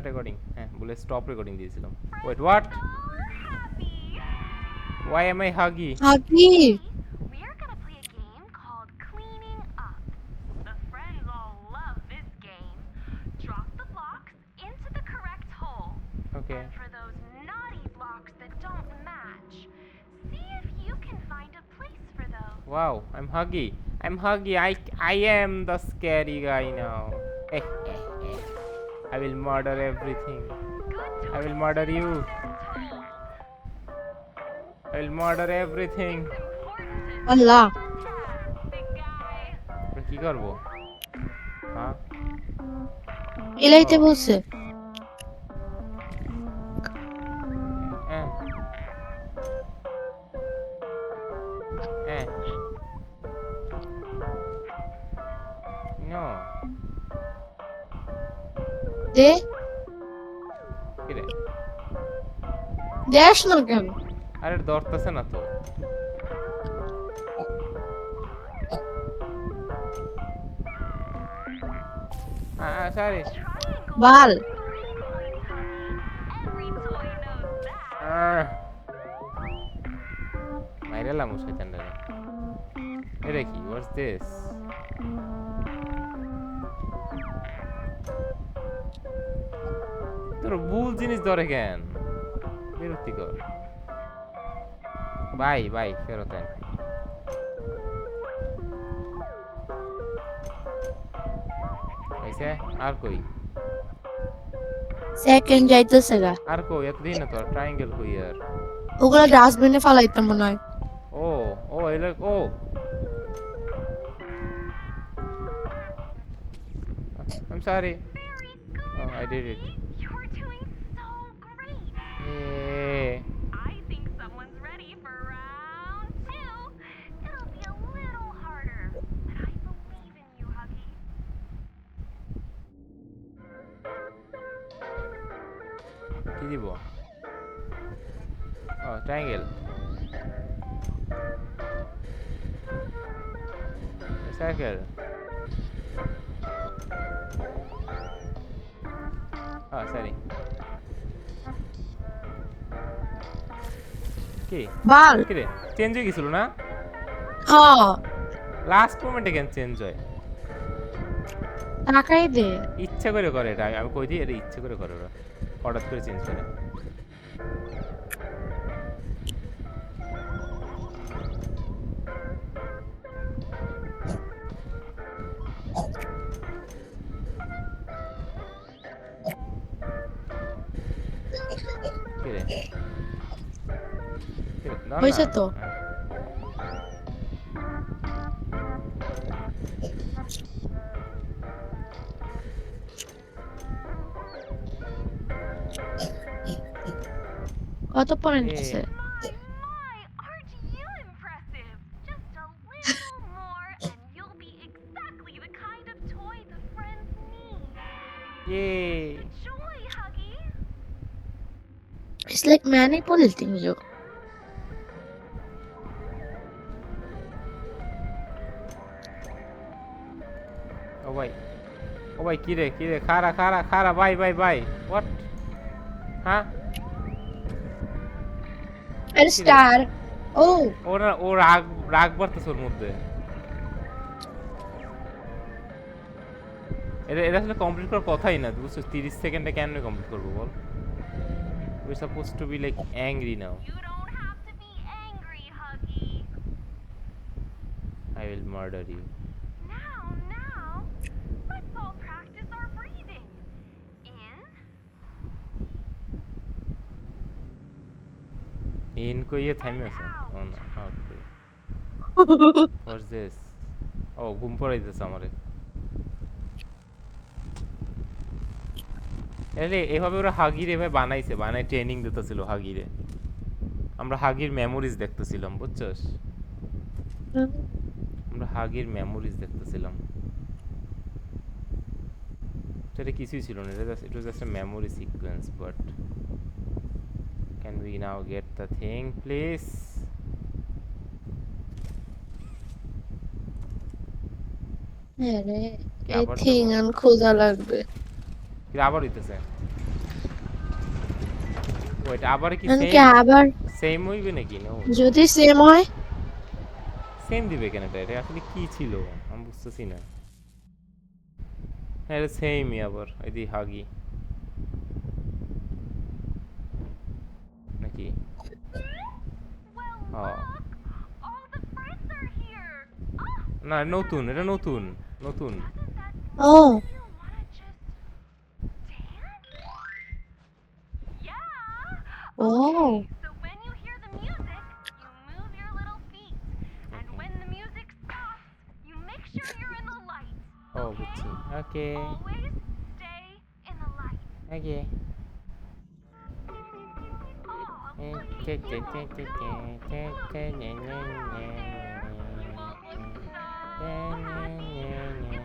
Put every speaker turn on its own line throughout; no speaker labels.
Recording হ্যাঁ বলে stop recording দিয়েছিলাম wait what why am I huggy
Huggy.
We are gonna play a game called Cleaning Up. The friends all love this game. Drop the blocks into the correct hole.
okay
And for those naughty blocks that don't match, see if you can find a place for those.
wow I'm huggy I am the scary guy now I will murder everything
Good
I will
choice.
murder you
This hole.
I will murder everything
It's important to
Allah.
multitask, big guy.
আমরা কি করব হ্যাঁ
এলাইতে
ও
বলছে।
হ্যাঁ হ্যাঁ no
দে
কি রে
দেশ না কেন?
আরে ধরতেছে না তো সরি
Triangle.
বাল।
3 points, honey. Every toy knows that.
মাইরেলাম শয়তানটারে এটা কি হোয়াটস দিস তোর ভুল জিনিস ধরে কেন বিরক্তিকর বাই বাই ফেরত আন আইসে আর কই
সেকেন্ড যাইতেছে গা।
আর কই এতদিন না তোর ট্রায়াঙ্গেল কই আর
ওগুলো ডাস্টবিনে ফালাইতাম মনে হয়।
ও ও এলে ও I'm sorry
Very good.
oh I did it
You're doing so great.
yeah.
I think someone's ready for round 2. It'll be a little harder, but I believe in you, Huggy.
কি দিব ও triangle circle sorry কি
বাল।
কি রে change হয়ে গেছিল না
হ্যাঁ
last মোমেন্টে কেন চেঞ্জ হয়
টাকাই দে।
ইচ্ছা করে করে এটা আমি কই দিই এটা ইচ্ছা করে করে ওরা হঠাৎ করে চেঞ্জ করে কি রে কি রে? না,
হয়েছে
না।
তো।
হ্যাঁ।
কত পয়েন্ট
এ,
আছে?
My, aren't you impressive? Just a little more, and you'll be exactly the kind of toy the friends need.
yay!
Enjoy, Huggy.
It's like manipulating you.
ও ভাই কি রে খারা খারা খারা বাই বাই বাই হোয়াট হ্যাঁ
And star. Oh,
ওরা ও রাগ রাগ বাড়তেছে ওর মধ্যে এটা এটা আসলে কমপ্লিট করার কথাই না বুঝছো 30 সেকেন্ডে কেন কমপ্লিট করবো বল we suppose to be like angry now
You don't have to be angry, Huggy.
I will murder you
Now, let's all practice our breathing. In,
in কইয়ে থামে আছে ও না ওকে হোয়াটস দিস ও ঘুম পড়াইতেছে আমারে এলে এভাবে ওরা হাগির এভাবে বানাইছে বানাই ট্রেনিং দিতেছিল হাগিরে আমরা হাগির মেমোরিজ দেখতেছিলাম বুঝছস আমরা হাগির মেমোরিজ দেখতেছিলাম এটা কিছুই ছিল না এটা it was just a memory sequence but can we now get the thing please
হ্যাঁ রে,
কি
এই
আবার
থিং
দেবো?
আন খোঁজা লাগবে।
কি আবার হইতেছে ওয়েট আবার কি
কি
সেম
আবার
সেম হইবে নাকি নো
যদি সেম হয়
সেম দিবে কেন এটা আসলে কি ছিল আমি বুঝতেছি না হ্যাঁ এটা সেমই আবার এই দি হাগি নাকি
Well,
O
look, all the friends are here. Oh,
না নতুন এটা নতুন নতুন
doesn't that
O
make you wanna just dance? Yeah.
O
Okay, so when you hear the music, you move your little feet, and
Okay.
when the music stops, you make sure you're in the light.
O
Okay?
বুঝছি ওকে
Always stay in the light.
Okay
Oh, look at you all go. You all look so happy. It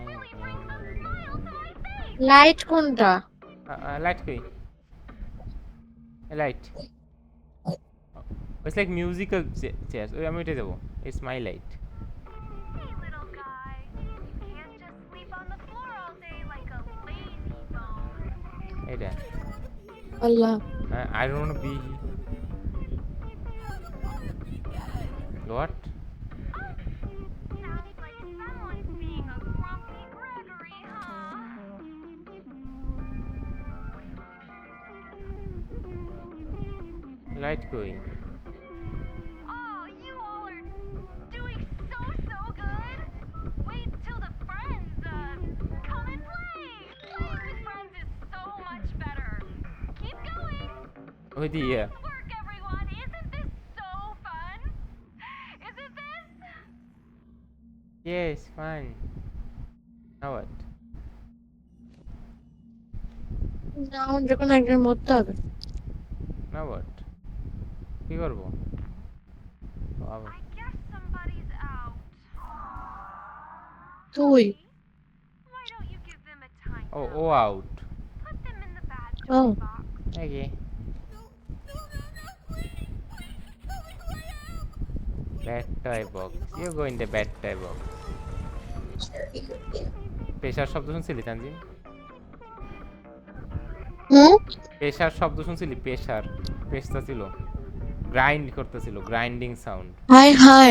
really brings a smile to my face.
Light কোনটা
light কই light it's like musical chairs ওই আমি উঠে যাবো it's my light
Hey, little guy. You can't just sleep on the floor all day like a lazy bone.
এটা
আল্লাহ
I don't want be what
Sounds like someone's being a grumpy Gregory, huh?
Light কই
Oh, you all are doing so good. Wait till the friends come and play. Playing with friends is so much better. Keep going.
ওই দিয়ে
Nice work, everyone. Isn't this so fun? Isn't this?
Yes fine now what
না আমার যখন একজন মরতে হবে
now what কি করবো বাবা
I guess somebody's out.
তুই
Why don't you give them a time?
ও ও out
Put them in the bad
Oh.
toy box.
Okay Bad toy box. You go in the bad toy box. পেশার শব্দ শুনছিলি তানজিম
হুম
পেশার শব্দ শুনছিলি পেশার পেশটা ছিল grind করতেছিল গ্রাইন্ডিং সাউন্ড
হাই হাই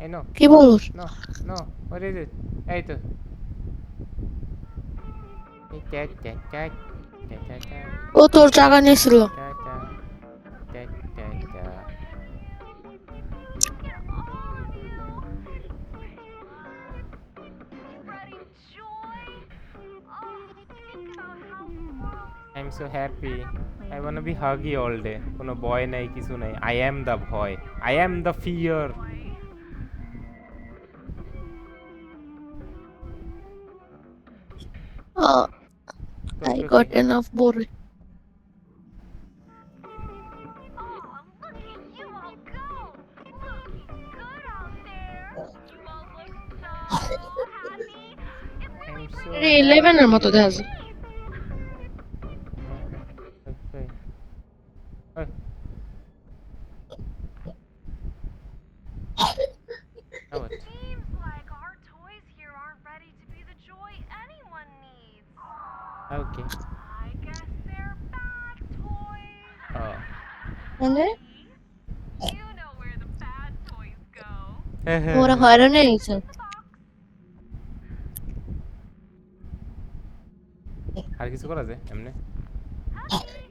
এই নো
কি বলছ
no no what is it এই তো এই ট্যাট ট্যাট ট্যাট ট্যাট ট্যাট ট্যাট
ও তোর টাকা নিয়েছিল
ট্যাট ট্যাট ট্যাট ট্যাট ট্যাট
Look at all of you. Spreading joy. Oh, think about how the world
I'm so happy. I wanna be huggy all day. কোনো ভয় নাই কিছু নাই. I am the ভয়. I am the fear.
is joy.
I got enough boring
Oh, look at you all go. Looking good out there. You all look so happy. It really
I'm so
brings
11 এর মতো দেখা যায়
peace.
Okay. Hey. Now what?
Seems like our toys here aren't ready to be the joy anyone needs.
Okay.
I guess they're bad toys.
Oh.
মানে
You know where the bad toys go.
ওরা হয়রান হয়ে গেছে
The box.
আর কিছু করা যায় এমনি
Happy.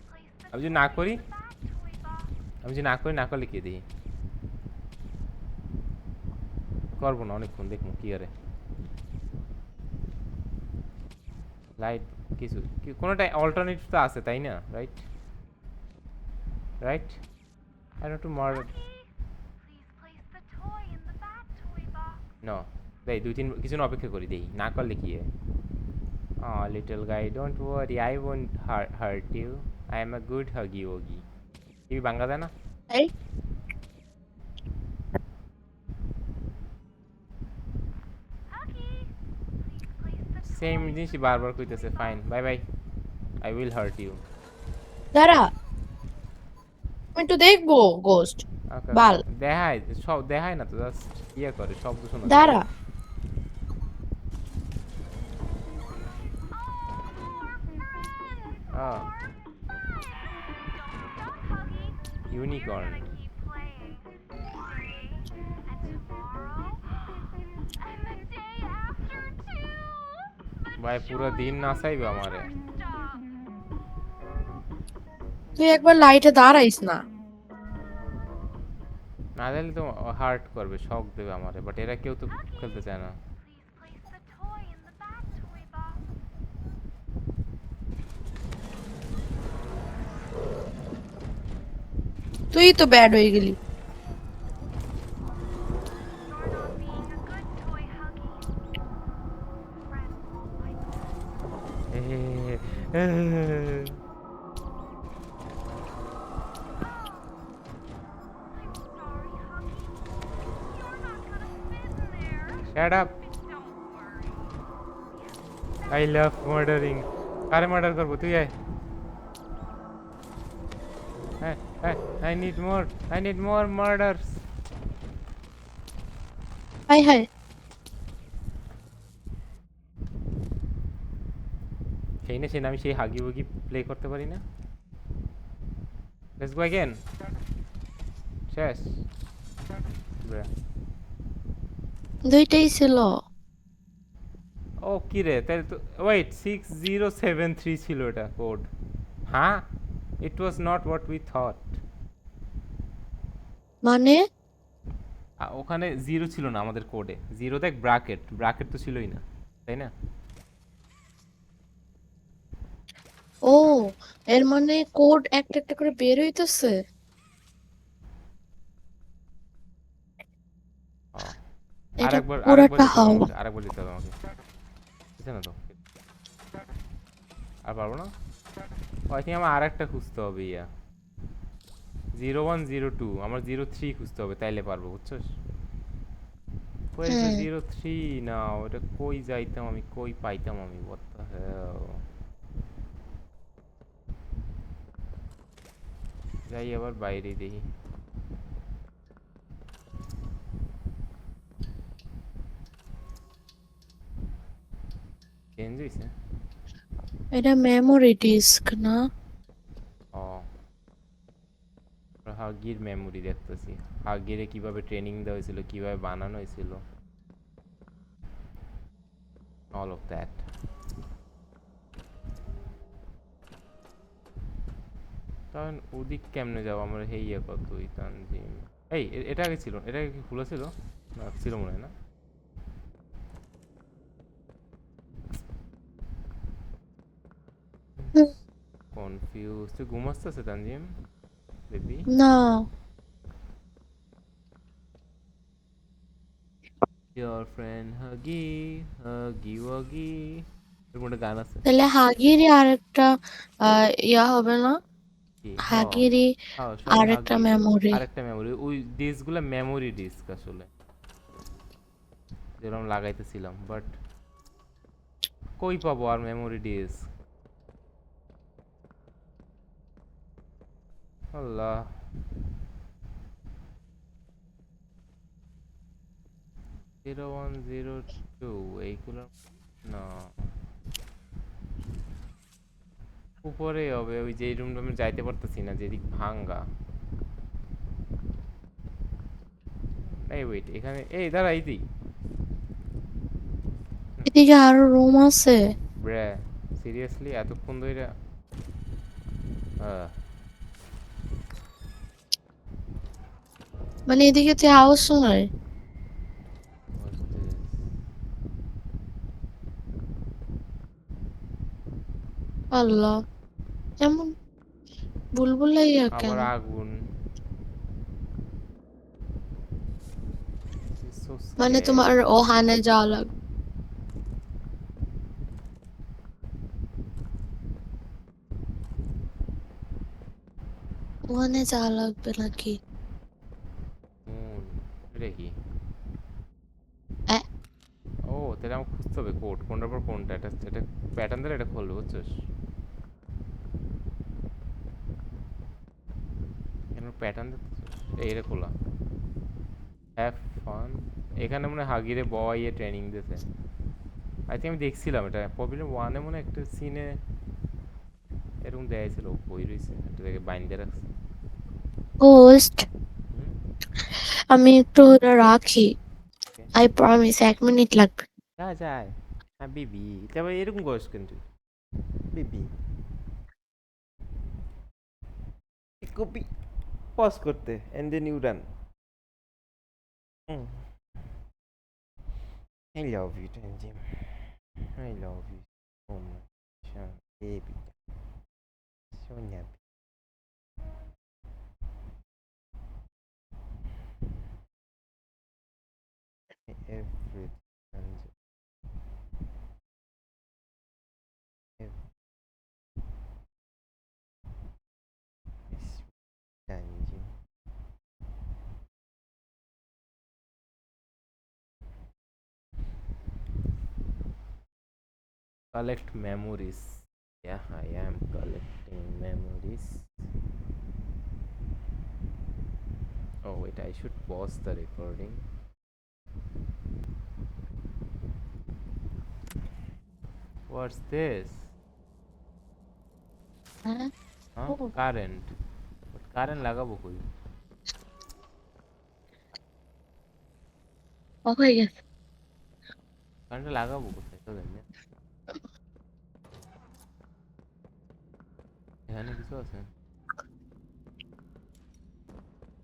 Place the
আমি যদি না করি
bad toy box.
আমি যদি না করি না করলে কি দিই করবো না অনেকক্ষণ দেখবো কি আরে লাইট কিছু কোনোটা অল্টারনেটিভ তো আছে তাই না right right I don't to more
Please place the toy in the bad toy box.
No দেই দুই তিন কিছু অপেক্ষা করি দেই না করলে কি little guy don't worry I won't hurt you I am a good Huggy ওগি কি বাংলা দেয় না
এই
Huggy. Please place the
same জিনিসই বারবার কইতেছে fine bye bye I will hurt you
দাঁড়া আমি একটু দেখবো গোস্ট বাল।
দেখায় সব দেখায় না তো জাস্ট ইয়ে করে শব্দ শোনা যায়।
দাঁড়া
ও unicorn
We're gonna keep playing. Today and tomorrow and the day after too. But
ভাই পুরো দিন
surely we'll
নাচাইবে আমারে
never stop.
তুই একবার লাইটে দাঁড়াইস না।
না দিলে তো হার্ট করবে, শক দেবে আমারে, বাট এরা কেউ তো খেলতে চায় না।
Please place the toy in the bad toy box.
তুই তো ব্যাড হয়ে গেলি।
You're not being a good toy, Huggy. Friends won't like this. I'm sorry, Huggy. You're not gonna fit in there.
Shut up.
But don't worry.
I love murdering. কারে murder করবো, তুই আয়। I need more murders.
High high.
সেই না, আমি সেই হাগি বুগি play করতে পারি না। Let's go again. শেষ। Bruh.
দুইটাই ছিল।
ও কি রে, তাহলে তো ওয়েট 6073 ছিল এটা কোড। হ্যাঁ, it was not what we thought.
মানে
ওখানে জিরো ছিল না আমাদের কোডে, জিরো দেখ ব্র্যাকেট, ব্র্যাকেট তো ছিলই না, তাই না?
ও, এর মানে কোড একটা একটা করে বের হইতেছে। এটা
আরেকবার
পুরাটা
দিতে হবে
হাওয়া।
আমাকে, আরেকবার দিতে হবে আমাকে, বুঝছে না তো? আর পারবো না। আই থিঙ্ক আমার আরেকটা খুঁজতে হবে, 0102, আমার 03 খুঁজতে হবে, তাইলে পারবো, বুঝছস? Where is the 03 now? ওটা কই যাইতাম আমি, কই পাইতাম আমি? What the hell? যাই আবার বাইরে দেখি। চেঞ্জ হয়েছে।
এটা মেমোরি ডিস্ক না?
ও, হাগির মেমোরি দেখতেছি। হাগিরে কিভাবে ট্রেনিং দেওয়া হয়েছিল, কিভাবে বানানো হয়েছিল, অল অফ দ্যাট। তখন ওদিক কেমনে যাবো আমরা? হেইয়া কতই তানজিম। এই এটা আগে ছিল, এটা কি খোলা ছিল? না ছিল মনে হয় না। কনফিউজ। তুই ঘুমাচ্ছিস তানজিম বেবি?
না,
Your friend Huggy, Huggy Wuggy, এর মধ্যে গান আছে
তাহলে হাগিরই আরেকটা ইয়া হবে না?
কি?
হাগিরই
হ্যাঁ সবই
আরেকটা
হাগি,
মেমোরি।
আরেকটা মেমোরি। ওই ডিস্কগুলো মেমোরি ডিস্ক আসলে, যেরকম লাগাইতেছিলাম, বাট কই পাবো আর মেমোরি ডিস্ক? আল্লাহ। জিরো 102 এইগুলো না, উপরে হবে। ওই যে রুমটা আমি যাইতে পারতেছি না, যেদিক ভাঙ্গা। এই ওয়েট, এখানে এই দাঁড়া, এইদিক।
এদিকে আরো রুম আছে।
ব্রে, সিরিয়াসলি এতক্ষণ ধরে?
মানে এদিকে তুই আওয়াজ শোনায়। আল্লাহ, এমন বুলবুলাইয়া কেন?
আবার আগুন। So
মানে
scary.
তোমার ওখানে যাওয়া লাগবে। ওখানে যাওয়া লাগবে নাকি?
এটা কি?
এ,
ও তাহলে আমাকে খুঁজতে হবে কোড, কোনটার পর কোনটা। এটা এটা প্যাটার্ন দিলে এটা খুলবে, বুঝছিস? এর প্যাটার্ন এইটা খোলা। Have fun. এখানে মনে হয় হাগিরে বয় ট্রেনিং দিতে। আই থিঙ্ক আমি দেখছিলাম এটা প্রবলেম 1-এ মনে হয় একটা সিনে এরকম দেয়া ছিল, বই রয়েছে একটা জায়গায় বাইন্দে রাখছে।
হোস্ট,
হুম?
আমি একটু এটা রাখি।
ওকে
আই প্রমিস 1 মিনিট লাগবে।
যা যায় হ্যাঁ বেবি তারপর এরকম করিস কেন তুই বেবি কপি পজ করতে and then you run I love you Tanjim I love you so much baby Sonia everything Tanjim everything Tanjim collect memories yeah I am collecting memories oh wait I should pause the recording what's this
হ্যাঁ,
huh
ও,
current but current লাগাবো কই
of হয়ে গেছে।
Current লাগাবো কোথায় তো জানি না এখানে কিছু আছে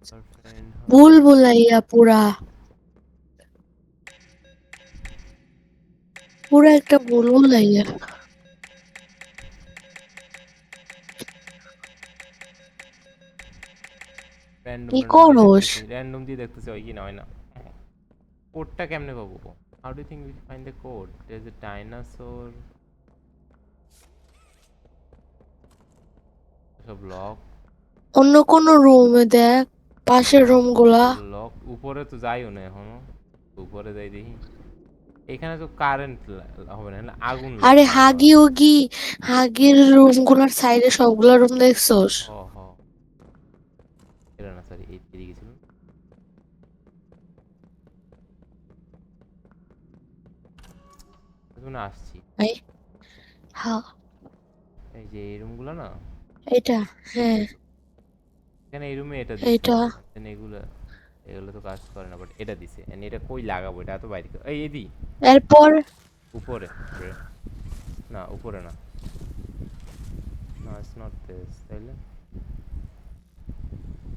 গার্লফ্রেন্ড
ভুল ভুলাইয়া পুরা, পুরা একটা ভুল ভুলাইয়া।
র্যান্ডম
কি
র্যান্ডম দিয়ে
করস?
দেখতেছি র্যান্ডম দিয়ে দেখতেছি হয় কি না হয় না কোডটা কেমনে পাবো how do think will find the code there is a dinosaur সব লক
অন্য কোন রুমে দেখ, পাশের
লক
রুম গুলা।
লক উপরে তো যাইও না এখনো উপরে যাই দেখি এখানে তো কারেন্ট হবে না না আগুন
আরে
লাগবে আমার
হাগি উগি, হাগির রুম গুলার সাইডে সবগুলা রুম দেখছোস?
হ হ এটা না সরি এদিকে ছিল এখন আসছি
এই, হ্যাঁ,
এই যে এই রুমগুলো না
এটা, হ্যাঁ,
এখানে এই রুমে এটা দিছে
এটা।
দেন এগুলো এগুলো তো কাজ করে না বাট এটা দিছে এন্ড এটা কই লাগাবো এটা তো বাইরে এই এদি
এরপর
উপরে না উপরে না না ইটস নট দিস তাইলে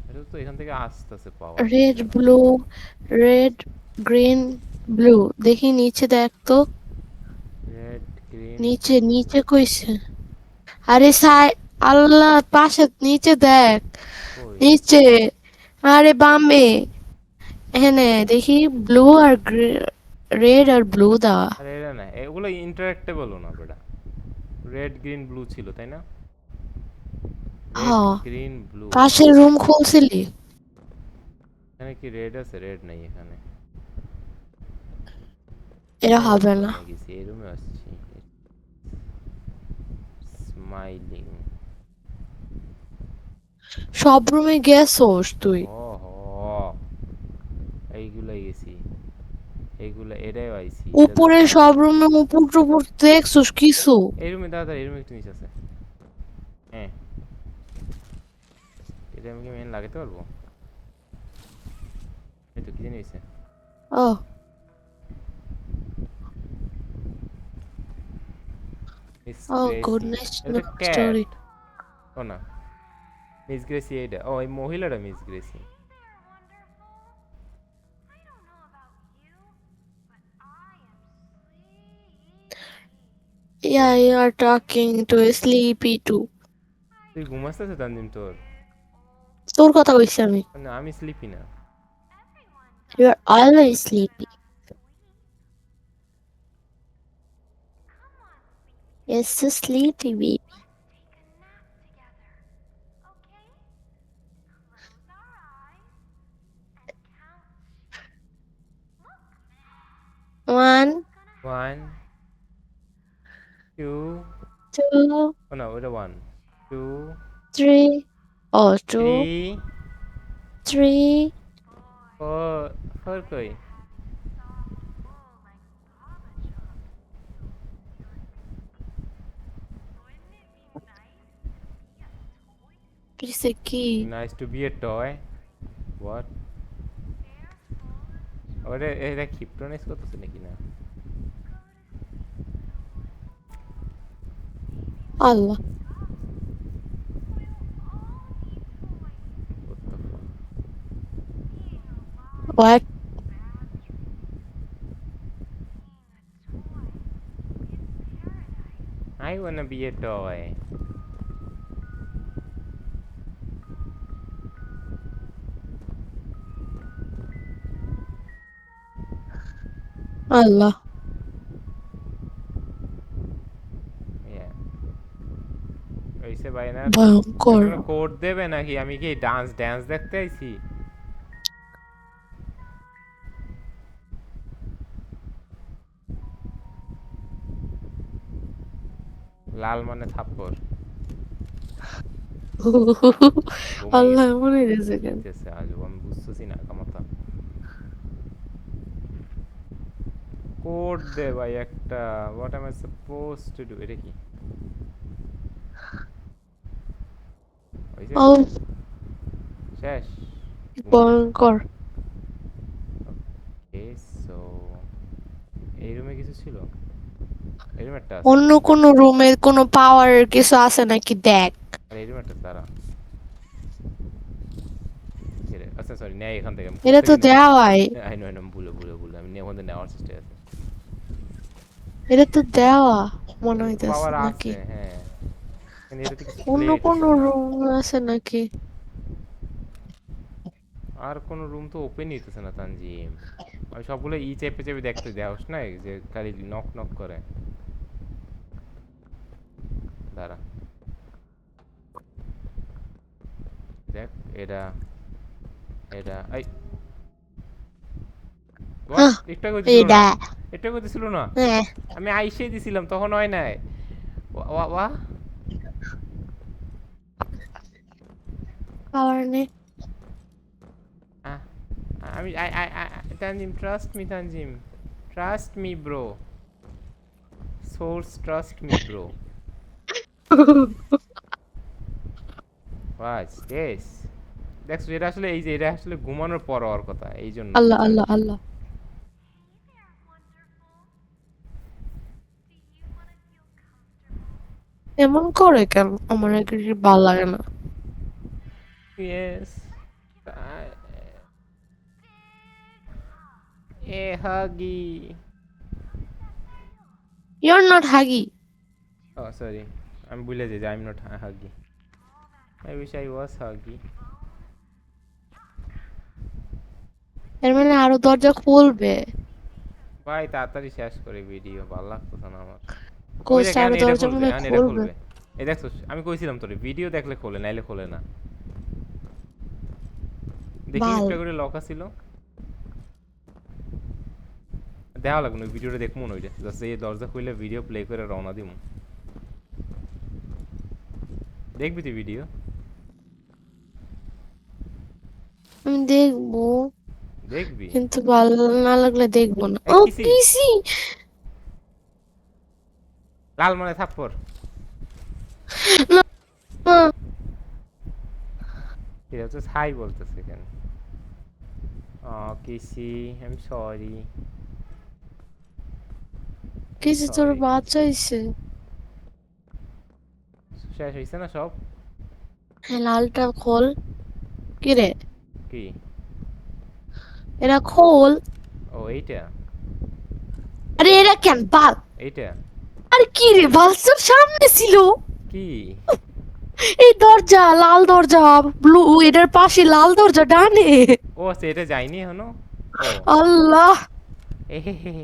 এটা তো এখান থেকে আসতেছে power
red blue, red green blue, দেখি নিচে দেখ তো।
রেড গ্রিন
নিচে নিচে কইছে, আরে সাই, আল্লাহ পাশে নিচে দেখ,
কই
নিচে, আরে বামে, এখানে দেখি ব্লু আর রেড আর ব্লু দেওয়া।
আরে এটা না এগুলো ইন্টারঅ্যাক্টেবলও না বেটা রেড গ্রিন ব্লু ছিল তাই না
হ,
রেড গ্রিন ব্লু
পাশের রুম খুলছিলি?
এখানে কি রেড আছে রেড নাই এখানে
এটা
কোন
হবে না,
রুমে গেছি এই রুমে আসছি স্মাইলিং
সব রুমে গেছোস তুই?
হ হ এইগুলাই গেছি এইগুলা এটাই আইছি
উপরে সব রুমে উপর টুপুর দেখছোস কিছু?
এই রুমে দাদা এই রুমে একটু নিচে আছে হ্যাঁ এটা আমি কি মেন লাগাতে পারবো এই তো কি জানি হয়েছে
ও,
মিস
ও
গ্রেসি
গুডনেস
এটা তো ক্যাট
স্টোরি।
ও না মিস গ্রেসি এইটা ও এই মহিলাটা miss Gracie
Yeah, you are talking to a sleepy too.
তুই ঘুমাসতেছে তানজিম তোর
তোর কথা কইছি আমি।
না আমি স্লিপি না
You are always sleepy. Yes, so sleepy baby. One,
one two
two,
ও না ওটা one two
three. Oh,
three
two, three.
Four four কই
পিছে কি?
Nice to be a toy. What? ওরে এটা ক্ষিপ্টনিস করতেছে নাকি না?
আল্লাহ,
What the fuck?
What?
I wanna be a toy.
আল্লাহ,
Yeah. ওইসে বাইনার
ভয়ঙ্কর।
কোনো কোড দেবে নাকি? আমি কি ড্যান্স দেখতে আইছি? লাল মানে থাপ্পড়। ঘুমাই
আল্লাহ, এমন হইতেছে কেন?
গেছে আজব, আমি বুঝতেছি না কামতা। কোড দে ভাই একটা। What M I suppose to do? এটা কি হইছে?
ও,
শেষ? ঘুমাই গেছে?
ভয়ঙ্কর।
ওকে, সো এই রুমে কিছু ছিল? এই রুমে একটা আছে।
অন্য কোন রুমে কোনো পাওয়ার কিছু আছে নাকি দেখ।
আর এই রুমে একটা দাঁড়া। আচ্ছা সরি, নেই এখান থেকে। আমি
এটা তো
কোত্থেকে নেব?
দেওয়াই,
আই নো, ভুলে আমি ওখান থেকে নেওয়ার চেষ্টায় আছি।
এটা তো দেওয়া মনে
এটা তো
হইতেছে
পাওয়ার
নাকি?
আছে, হ্যাঁ। কিন্তু এটাতে কিছু প্লে
অন্য কোন
হইতেছে না।
রুম আছে নাকি?
আর কোন রুম তো ওপেনই হইতেছে না তানজিম। আমি সবগুলো চেপে চেপে দেখতে দেওস না, যে খালি নক নক করে। দাঁড়া, দেখ। এটা এটা এই হোয়াট?
হ্যাঁ,
একটু আগে ছিল না?
এটা
একটু আগে ছিল না?
হ্যাঁ,
আমি আইসেই দিছিলাম, তখন হয় নাই। ওয়া ওয়া
পাওয়ার নেই।
আহ, আমি Tanzim, trust me bro, source trust me bro. বাস শেষ। দেখছো, এটা আসলে এই যে এটা আসলে ঘুমানোর পর হওয়ার কথা, এই জন্য
আল্লাহ,
বুঝছস?
আল্লাহ, আল্লাহ, এমন করে কেন? আমার একটু ভালো লাগে না।
Yes. A Huggy.
You're not Huggy.
Oh sorry, আমি ভুলে যাই যে I am not Huggy. I wish I was Huggy.
এর মানে আরো দরজা খুলবে।
ভাই তাড়াতাড়ি শেষ করে ভিডিও, ভালো লাগতেছে না আমার। ওই
কোচ
দেখ,
আরো
এটা
দরজা
খুলবে,
মনে হয়
এটা
খুলবে।
খুলবে। এই দেখছো, আমি কইছিলাম তোরে ভিডিও দেখলে খোলে, নাইলে খোলে না। দেখি
বাল।
একটা করে লক আছিল। দেখা লাগবে না, ভিডিওটা দেখবো না। ওইটা জাস্ট এই দরজা খুলে ভিডিও প্লে করে রওনা দিব। দেখবি তুই ভিডিও?
আমি দেখবো,
দেখবি?
কিন্তু ভালো না লাগলে দেখবো না।
এই
ও
কিসি
কিসি।
লাল মানে থাপ্পড়।
না, না,
এটা হচ্ছে ছাই বলতেছে কেন? কিসি, I am sorry, I am
কিসি তোর
সরি
বাচ্চা
কিসি।
হইছে।
শেষ হয়েছে না সব?
হ্যাঁ, লালটা খোল। কি রে?
কি?
এরা খোল।
ও এইটা?
আরে এরা কেন বাল?
এইটা
আরে কি রে, বালসের সামনে ছিল।
কি?
এই দরজা, লাল দরজা, ব্লু, এটার পাশে লাল দরজা ডানে।
ও আচ্ছা, এটা যায়নি এখনো? ও
আল্লাহ।
এহেহে,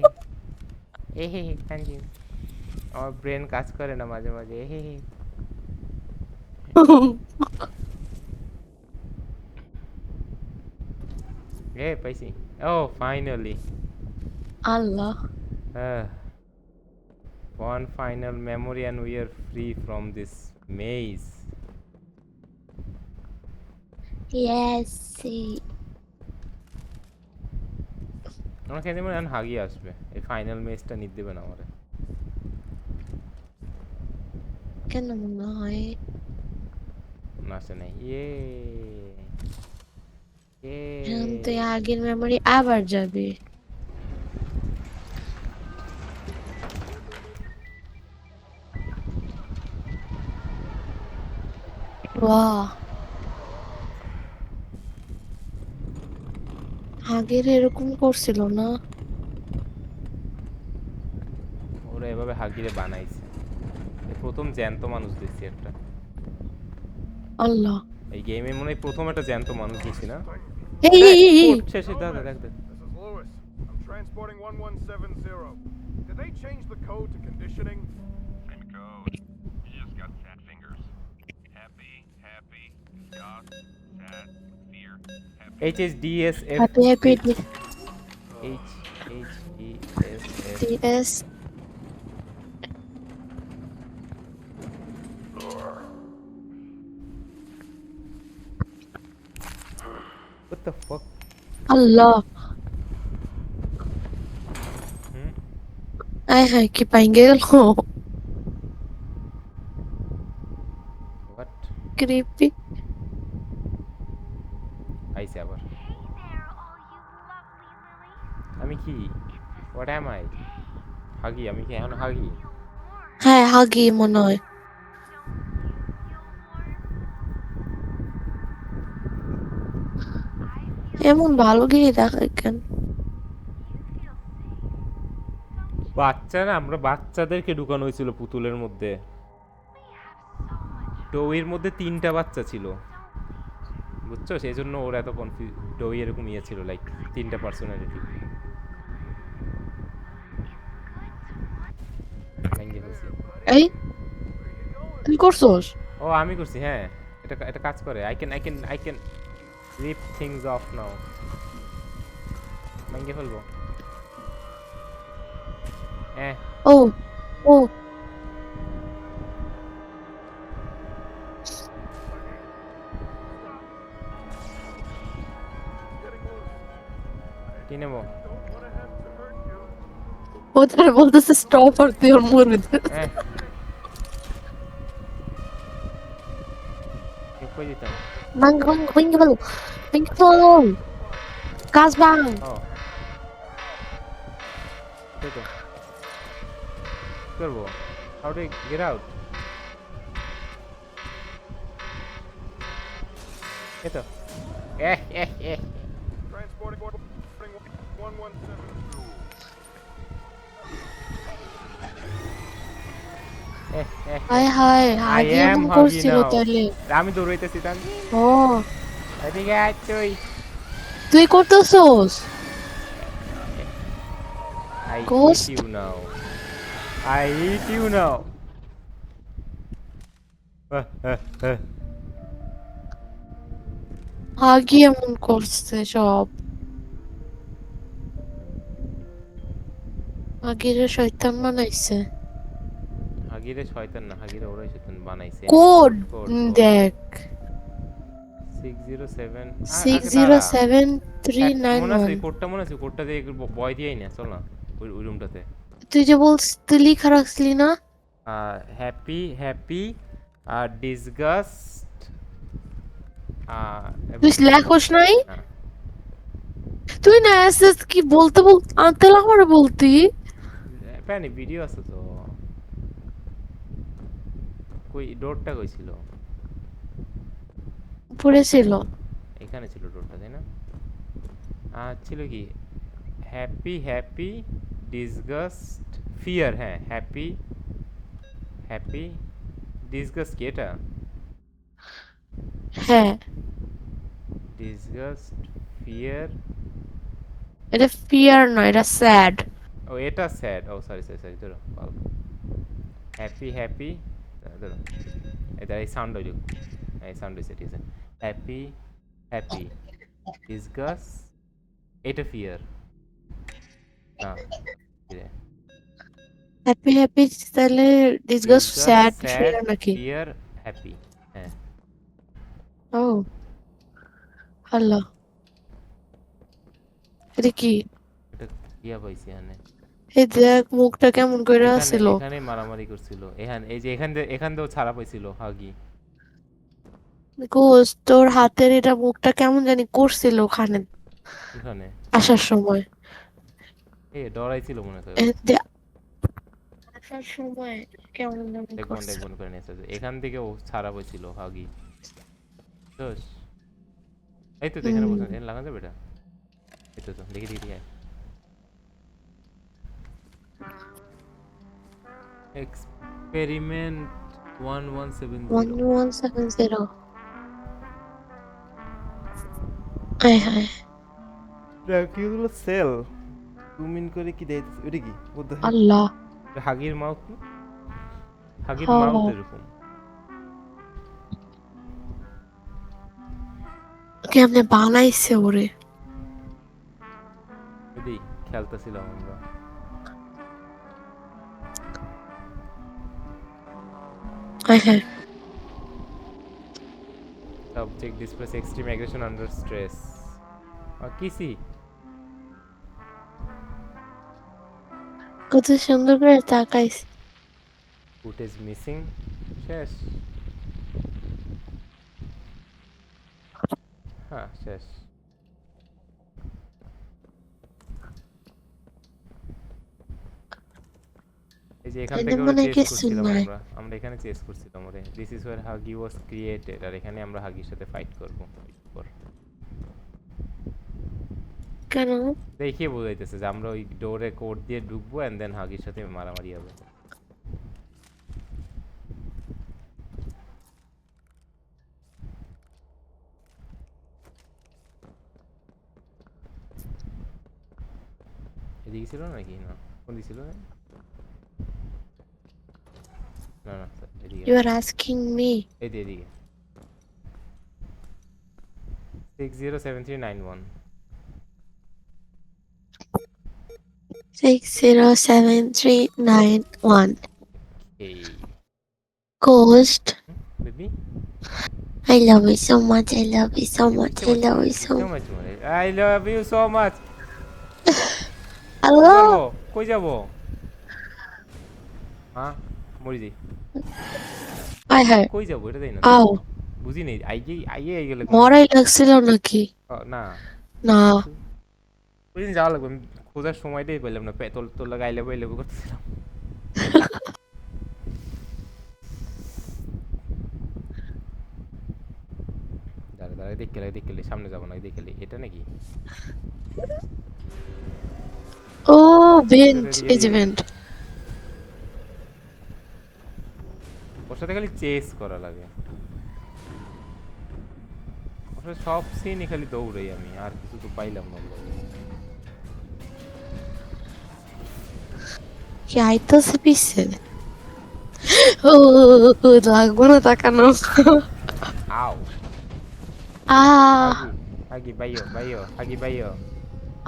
এহেহে তানজিম, আমার ব্রেন কাজ করে না মাঝে মাঝে। এহেহে। পাইছি। ও finally.
Allah.
One final memory and we are free from this maze.
Yes.
আমার খেতে মনে হয় হাগি আসবে, এই ফাইনাল মেজটা নিতে দেবে না আমারে।
কেন মনে হয়?
না আসে নাই ইয়ে
এখন তো আগের মেমরি আবার যাবে। বাহ, আগের এরকম করছিল না।
ওরা এভাবে হাগিরে বানাইছে প্রথম জ্যান্ত মানুষ দেখছি একটা
আল্লাহ,
এই গেমে মনে হয় প্রথম একটা জ্যান্ত মানুষ দেখছি না
এই এই এই, এই।
কোড শেষে দাদা দেখ দেখ
This is Lewis. I'm transporting 1170. Did they change the code to conditioning? Same code. You just got fat fingers. Happy, disgust, sad, fear, happy.
HHDSF
happy happy
HHDSF
DS.
what the fuck
আল্লাহ,
হুম
আয় হায় কি পাইঙ্গে গেল।
what
creepy.
আইছে আবার
Hey there, all you lovely lilies.
আমি কি what am I হাগি আমি কি এখন হাগি
Feel warm,
হ্যাঁ হাগি মনে হয়।
don't you feel warm? I feel
এমন ভালো গিয়ে দেখায় কেন?
you feel safe, don't you?
বাচ্চারা আমরা বাচ্চাদেরকে ঢুকানো হয়েছিল পুতুলের মধ্যে
We have so much
ডোয়ের মধ্যে 3টা বাচ্চা ছিল
don't we?
বুঝছো সেই জন্য ওরা এত কনফিউজ ডোই এরকম ইয়ে ছিল লাইক 3টা পার্সোনালিটি ভেঙে ফেলছি
এই তুই করছস?
ও আমি করছি হ্যাঁ এটা এটা কাজ করে I can rip things off now ভেঙে ফেলবো হ্যাঁ
ও ও
কি নেবো
ও তার বলতেছে স্টপ আর তুই ওর মরে দে।
হ্যাঁ কই দিতাম
ভাঙ ভাঙ ভেঙে ফেলো, ভেঙে ফেলো, কাজ ভাঙ।
ও এই তো কি করবো হাউ টু গেট আউট এই তো
Transporting 1170.
হায় হায়
I
আগে
am
এমন
huggy
করছিল
now.
তাহলে।
আমি দৌড়াইতেছি তান
ও
এদিকে আয় তুই
তুই করতেছস?
I
Ghost.
eat you now. I eat you now.
আগে এমন করছে সব। আগের শয়তান বানাইছে।
হাগিরে শয়তান না হাগিরে ওরাই শয়তান বানাইছে
কোড
Code.
দেখ
607 মনে আছে
607391।
কোডটা মনে আছে কোডটা দিয়ে বয় দিয়েই না চল না ওই রুমটাতে
তুই যে বলছিস তুই লিখা রাখছিলি না?
হ্যাপি ডিসগাস্ট
তুই লেখোস নাই? তুই না এসএস কি বলতে আনতে আমারে বলতি?
প্যানি ভিডিও আছে তো কই ডোরটা কই ছিল
পড়ে ছিল।
এখানে ছিল ডোরটা তাই না ছিল কি হ্যাপি ডিসগাস্ট ফিয়ার হ্যাঁ হ্যাপি ডিসগাস্ট কি এটা
হ্যাঁ
ডিসগাস্ট ফিয়ার
এটা ফিয়ার নয়, এটা স্যাড।
ও এটা স্যাড ও সরি ধরো হ্যাপি ধরো এটা এই সাউন্ড হইল এই সাউন্ড হইছে ঠিক আছে হ্যাপি ডিসগাস্ট এটা ফিয়ার না
হ্যাপি হ্যাপি তাহলে ডিসগাস্ট স্যাড ফিয়ার নাকি?
ফিয়ার হ্যাপি হ্যাঁ
ও আল্লাহ, এটা কি?
এটা ইয়া পাইছি এখানে
এই দেখ মুখটা কেমন করে
এখানে
আছিল।
এখানে মারামারি করছিল এই যে এখান দিয়েও ছাড়া পাইছিল হাগি
গোস তোর হাতের এটা মুখটা কেমন জানি করছিল ওখানে
এখানে
আসার সময়।
ডরাইছিল মনে হয়।
আসার সময় কেমন জানি
এক বন্ধ
করছে।
করে নিয়েছে এখান থেকে ও ছাড়া হয়েছিল হাগি। দোষ এই তো এখানে
হুম
বসে লাগান যাবে এটা। এই তো দেখি দেখি দেখি এক্সপেরিমেন্ট 1170।
1170 হায় হায়
ট্র্যাকিউলো সেল জুম ইন করে কি দেখাইতেছে ওটা কি বলতে হয়
আল্লাহ
হাগির মাউথ
হ
হাগির
হ
মাউথ এরকম
কেমনে বানাইছে ওরে
ওইটাই খেলতেছিলাম আমরা।
হায় হায়
Subject displays extreme aggression under stress. কিসি
কত সুন্দর করে তাকাইছে
ফুটেজ মিসিং শেষ। হ্যাঁ শেষ। এই যে এখান
এনে
থেকে ওরা
মনে হয়
চেস
কিছু
করছিলাম
নাই
আমরা এখানে চেস করছিলাম ওরে this is where Huggy was created আর এখানে আমরা হাগির সাথে ফাইট করব
কেন
দেখিয়ে বোঝাইতেছে যে আমরা ওই ডোরে কোড দিয়ে ঢুকবো এন্ড দেন হাগির সাথে মারামারি হবে। এদিকে ছিল নাকি না কোন দিকে ছিল না না না এদিকে
ইউ আর আস্কিং মি
এদিকে 607391
607391
এই
Ghost
baby
I love you so much I love you so much I love you so
much I love you so much
Allah
কই যাব হ্যাঁ মরি যাই
হায় হায়
কই যাব এটা দেই না
আও
বুঝি নেই আইয়ে গেলে
মরাই লাগছিল নাকি
না
না
ওই দিন যাওয়া লাগবে আমি খোঁজার সময়টাই পেলাম না তোর লাগা আই লাভ করতেছিলাম দাঁড়া দাঁড়া দেখলে সামনে যাবো না দেখলে এটা নাকি
ও ভেন্ট এই যে ভেন্ট
ওর সাথে খালি চেস করা লাগে ওর সাথে সব সিনই খালি দৌড়াই আমি আর কিছু তো পাইলাম না
কি আইতাছে পিছে ও লাগবো না তাকানো
আও
আ
হাগি বাইও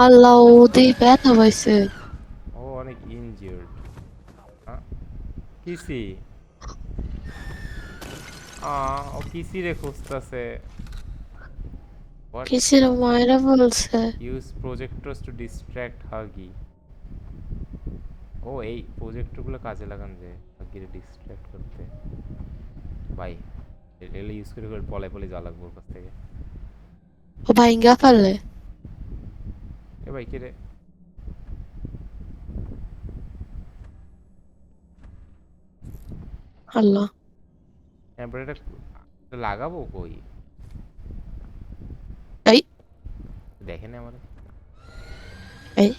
আল্লাহ ওদের ব্যথা পাইছে
ও অনেক ইনজিউরড কিসি ও কিসি রে খুঁজতেছে
কিসের মায়েরা বলছে
ইউজ প্রজেক্টরস টু ডিস্ট্রাক্ট হাগি ও এই প্রজেক্টরগুলো কাজে লাগান যে হাগিরে ডিস্ট্রাক্ট করতে ভাই এগুলো ইউজ করে পলে যাওয়া লাগবে ওর কাছ থেকে
ও ভাইঙ্গা ফেললে
এ ভাই কে রে
আল্লাহ
টেম্পারেচার লাগাবো কই
এই
দেখেন আমার
এই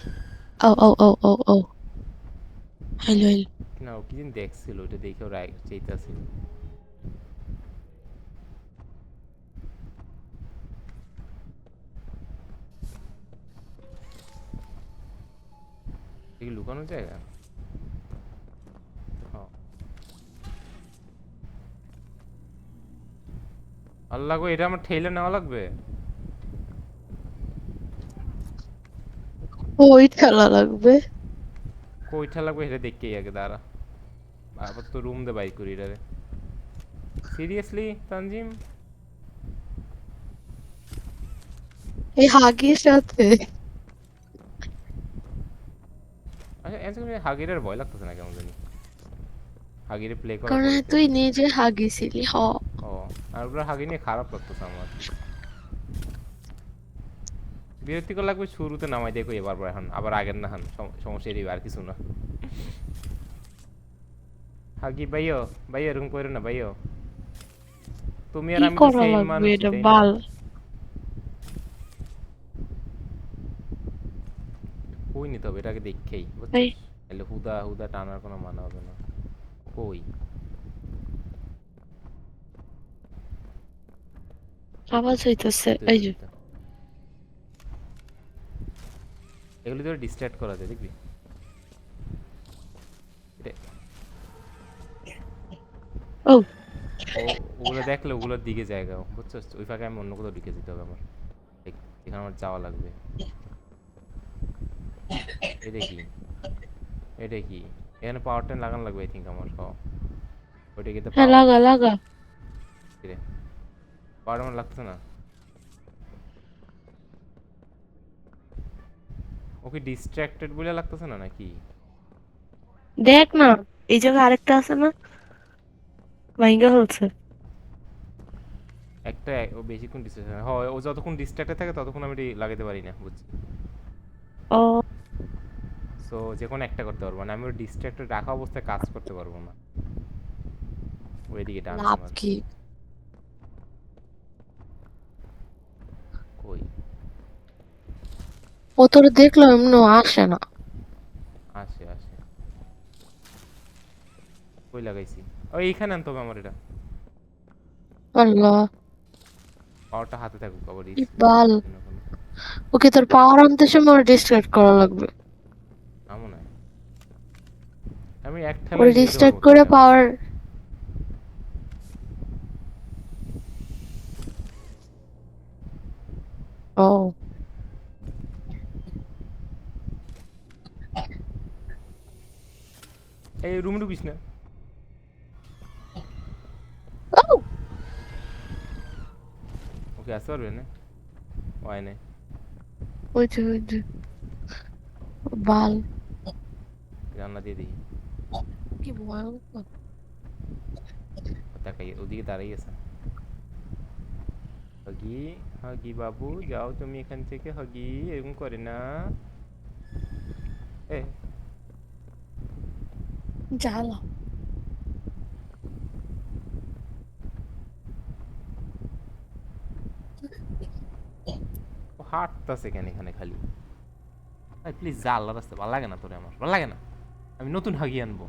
ও ও ও ও ও হ্যালো হ্যালো
না ও কি দিন দেখছিল ওটা দেখে ওরা চাইতাছিল এই লুকানো জায়গা আল্লাহ গো এটা আমার ঠেলে নেওয়া লাগবে
ওই ঠেলা লাগবে
কইটা লাগবে এটা দেখকেই আগে দাঁড়া আবার তো রুম দে বাই করি রে সিরিয়াসলি তানজিম
এই হাগির সাথে
আচ্ছা এমনি হাগিরের ভয় লাগতেছে না কেমন জানি হাগিরে প্লে করা
কারণ তুই নিজে হাগিছিলি হ
ও আর ওগুলো হাগি নিয়ে খারাপ লাগতেছে আমার। বিরক্তিকর লাগবে শুরুতে নামাই দেখো এবার এখন আবার আগের না হান সমস্যা এর আর কিছু না। হাগি ভাইও ভাইও এরকম করো না ভাইও, তুমি আর
কি
আমি তো
করা
সেম
লাগবে
মানুষই
এটা
তাই না?
বাল?
কই নিতে হবে এটাকে দেখেই
এই
বুঝছিস, তাহলে হুদা হুদা টানার কোনো মানে হবে না। কই
আওয়াজ হইতেছে,
এই তো,
এই
এই তো,
যে
এই তো। এগুলো তোর ডিস্ট্রাক্ট করা যায় দেখবি। এটা-
ও
ও ওগুলো দেখলে ওগুলোর দিকে জায়গা বুঝছিস, ওই ফাঁকে আমি অন্য কোথাও ঢুকে যেতে হবে আমার, এখানে আমার যাওয়া লাগবে। এই দেখি এটা কি, এখানে পাওয়ার টাইম লাগানো লাগবে আই থিঙ্ক আমার। ওইটা কিন্তু
হ্যাঁ,
পাওয়ার
লাগা লাগা।
রে, পাওয়ার আমার লাগতেছে না। ওকে ডিস্ট্রাক্টেড বলে লাগতেছে না নাকি?
দেখ না, এই জায়গায় আরেকটা আছে না, ভাইঙ্গা হচ্ছে।
একটা ও বেশিক্ষণ ডিস্ট্রাক্ট হয়, ও যতক্ষণ ডিস্ট্রাক্টেড থাকে ততক্ষণ আমি এটি লাগাতে পারি না বুঝছি।
ও
সো যে কোনো একটা করতে পারবো না, আমি ওর ডিস্ট্রাক্টেড রাখা অবস্থায় কাজ করতে পারবো না। ওইদিকে টানছে
লাভ
আমার।
কি?
কই
ও তোর দেখলো এমন আসে না।
আসে আসে, কই লাগাইছি? ও এইখানে আনতে হবে আমার এটা।
আল্লাহ,
পাওয়ারটা হাতে থাকুক আবার
কি বাল।
কোনো কোনো
ওকে, তোর পাওয়ার আনতে সময় ডিস্ট্রাক্ট করা লাগবে।
এমন হয়। আমি এক
ওরে
ঠেলায় নিয়ে যেতে
ডিস্ট্রাক্ট
পারবো তো
করে
এটা।
পাওয়ার। ও
এই রুমে ঢুকিস না। ওকে আসতে পারবে না? ওয়াই নাই।
ওই যে বাল,
জানলা দিয়ে দিই।
কি ভয়ঙ্কর।
তাকাই ওদিকে দাঁড়িয়ে গেছে। হগি, হগি বাবু যাও তুমি এখান থেকে, হগি এরকম করে না। এ
জ্বালা।
ও হাঁটতাছে কেন এখানে খালি? ভাই প্লিজ যা, আল্লাহর রাস্তায় ভালো লাগে না তোরে, আমার ভালো লাগে না। আমি নতুন হাগি আনবো।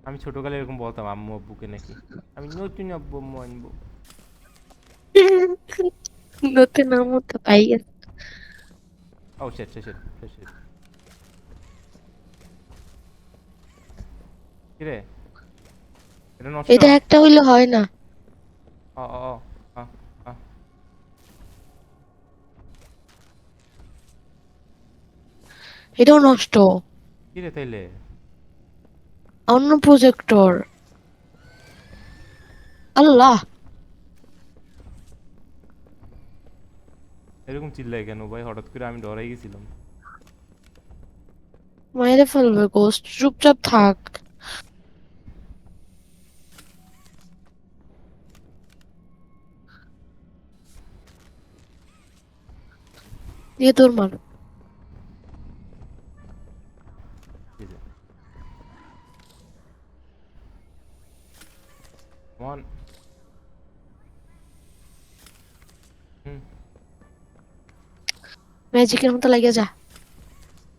আমি ছোটকালে এরকম বলতাম আম্মু আব্বুকে নাকি, আমি নতুন আব্বু আম্মু আনবো।
নতুন আমও তো পাই গেছে।
ও শেট শেট শেট শেট। কিরে এটা নষ্ট?
এটা একটা হইলে হয় না।
ও ও ও, আ, আ।
এটাও নষ্ট।
কিরে তাইলে?
অন্য প্রজেক্টর। আল্লাহ,
এরকম চিল্লাই কেন ভাই, হঠাৎ করে আমি ডরাই গেছিলাম।
মেরে ফেলবে গোস্ট, চুপচাপ থাক। দিয়ে তোর মার।
মন হুম,
ম্যাজিকের মতো লাগিয়ে যা।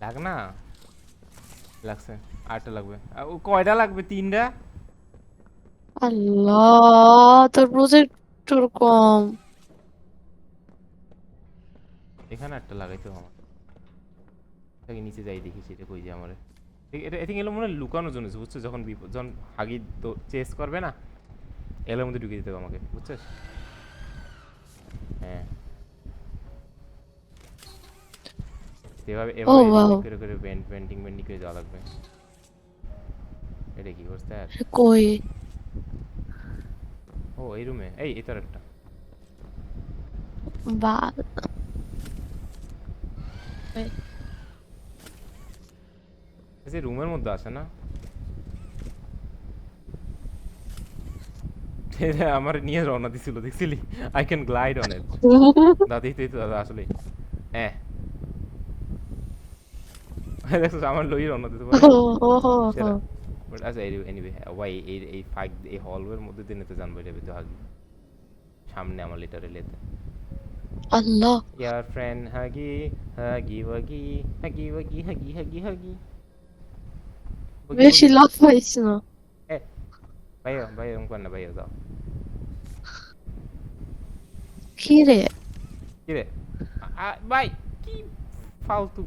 লাগ না, লাগছে। আরেকটা লাগবে। ও কয়টা লাগবে? তিনটা?
আল্লাহ, তোর প্রজেক্টর কম।
এখানে একটা লাগাইতে হবে আমার। তাকে নিচে যাই দেখি সেটা কই যে আমার। এটা এদিকে এলো মনে হয় লুকানোর জন্য, বুঝছো, যখন বিপদ যখন হাগি তো চেস করবে না, এলোর মধ্যে ঢুকিয়ে দিতে হবে আমাকে, বুঝছিস? হ্যাঁ, এভাবে
ও
এভাবে এদিক
ওয়াও,
ওদিক করে করে বেন্ডিং করে যাওয়া লাগবে। এটা কি করছে আর?
কই?
ও এই রুমে, এই এই তোর একটা।
বাল।
এই যে রুমের মধ্যে আছে না? এটা আমার নিয়ে রওনা দিছিল দেখছিলি I can glide on it দাদি তো দাদা আসলে হ্যাঁ দেখছো আমার লই রওনা দিতে পারে সেটা বাট আচ্ছা এনিওয়ে ওয়াই এই ফাইক এই হলওয়ের মধ্যে দিনে তো জানবো এটা ভিতরে হাগি সামনে আমার লিটারালি এতে
আল্লাহ
ইয়ার ফ্রেন্ড হাগি হাগি ওয়াগি হাগি ওয়াগি হাগি হাগি হাগি
বেশি লাভ পাইছ না
ভাইয়া ভাইয়া এরকম কর না ভাইয়া যাও
কি রে
কি রে ভাই কি ফালতু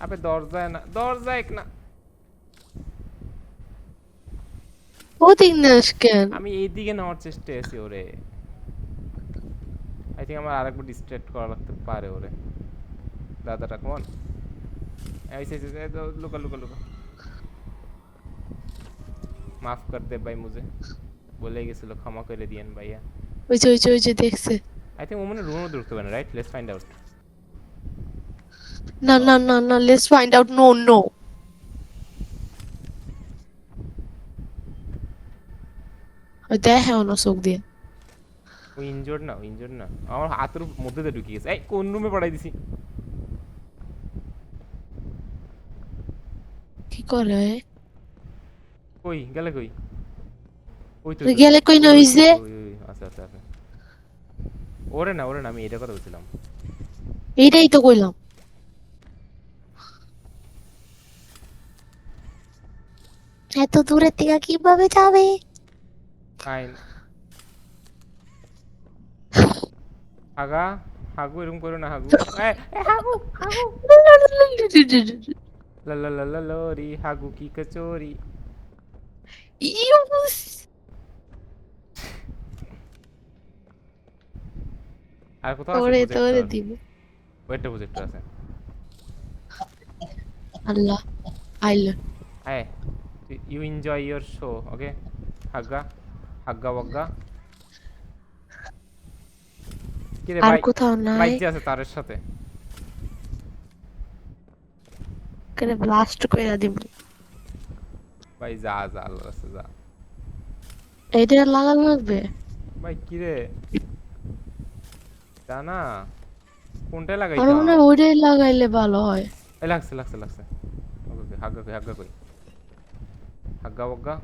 আবে দরজায় না
ওদিক নাস কেন
আমি এইদিকে নেওয়ার চেষ্টা আছি ওরে আই থিঙ্ক আমার আরেকবার ডিস্ট্রাক্ট করা লাগতে পারে ওরে দাদাটা কমন লুকা লুকা লুকা মাফ কর দে ভাই মুঝে বলে গেছিল ক্ষমা করে দিয়েন ভাইয়া
ওই যে দেখছে
আই থিঙ্ক ও মনে রুমের মধ্যে ঢুকতে পারে রাইট লেটস ফাইন্ড আউট
না লেটস ফাইন্ড আউট নো দেখে না চোখ দিয়ে
ও ইনজোর্ড না আমার হাতের মধ্যে দিয়ে ঢুকে গেছে এই কোন রুমে পাঠাই দিছি
কি করে
কই গেলে কই ওই তো
গেলে কই না হইছে
আচ্ছা ওরে না আমি এটা কথা বলছিলাম
এইটাই তো কইলাম এত দূরের থেকে কিভাবে যাবে
ফাইন হাগু এরকম করো না হাগু হাগু লা লোরি হাগু কি কচোরি
ইউস
আর কোথাও আছে
তোরে
প্রজেক্টর
দিব
ওইটা প্রজেক্টর আছে
আল্লাহ আইলো
হ্যাঁ you enjoy your show okay হাগা ওয়াগা কি রে
আর
ভাই
কোথাও নাই
বাইক আছে তারের সাথে
করে ব্লাস্ট কইরা দিব
ভাই যা আল্লাহর রাস্তা যা
এইটা লাগানো লাগবে
ভাই কি রে জানা কোনটা
আর
লাগাইতাম
মনে হয় ওইটাই লাগাইলে ভালো হয়
এই লাগছে ওকে হাগা কই হাগা ওগা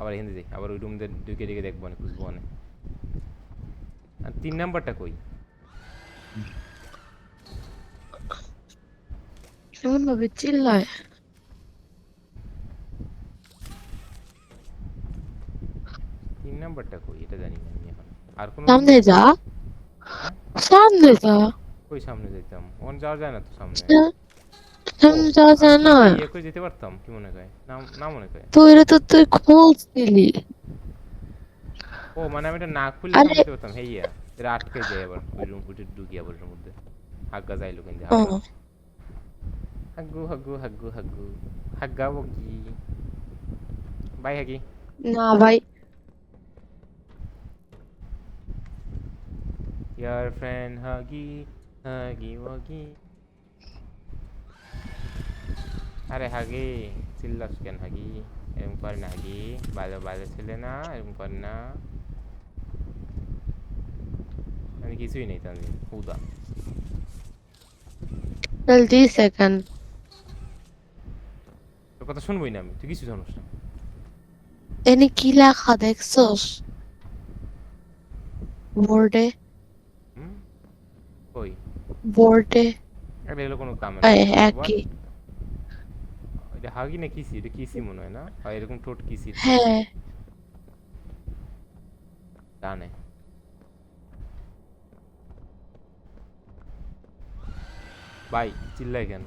আবার হিন্দি যাই আবার ওই রুম দিয়ে ঢুকে দেখবো না খুঁজবো না আর 3 নাম্বারটা কই
কেমন ভাবে চিল্লায়
3 নাম্বারটা কই এটা জানি না আমি এখন আর কোন
সামনে যা
কই সামনে যাইতাম ওন যাওয়া যায় না তো সামনে
সামনে যাওয়া যায় না
কই যেতে পারতাম কি মনে হয় না মনে হয়
তো এটা তো তুই খুলছিলি
ও মানে আমি এটা না খুললে
আরে
যেতে পারতাম হেইয়া এটা আটকে যায় আবার ওই রুম উঠে ঢুকি আবার এর মধ্যে হাগা যাইলো কিন্তু
ও
হাগা বগি বাই হাগি
না ভাই
Your friend Huggy Wuggy আরে হাগি চিল্লাস কেন হাগি এরকম করে না হাগি ভালো ছেলে না এরকম করে না আমি কিছুই নেই তাহলে হুদা
জলদি সেকেন্ড
তোর কথা শুনবই না আমি তুই কিছু জানিস না
এনে কি লেখা দেখছস বোর্ডে
কই
বোর্ডে
এটা এলো কোনো কাম না
একই
এটা হাগি না কিসি এটা কিসি মনে হয় না আর এরকম ঠোঁট কিসি
হ্যাঁ
জানে ভাই চিল্লাই কেন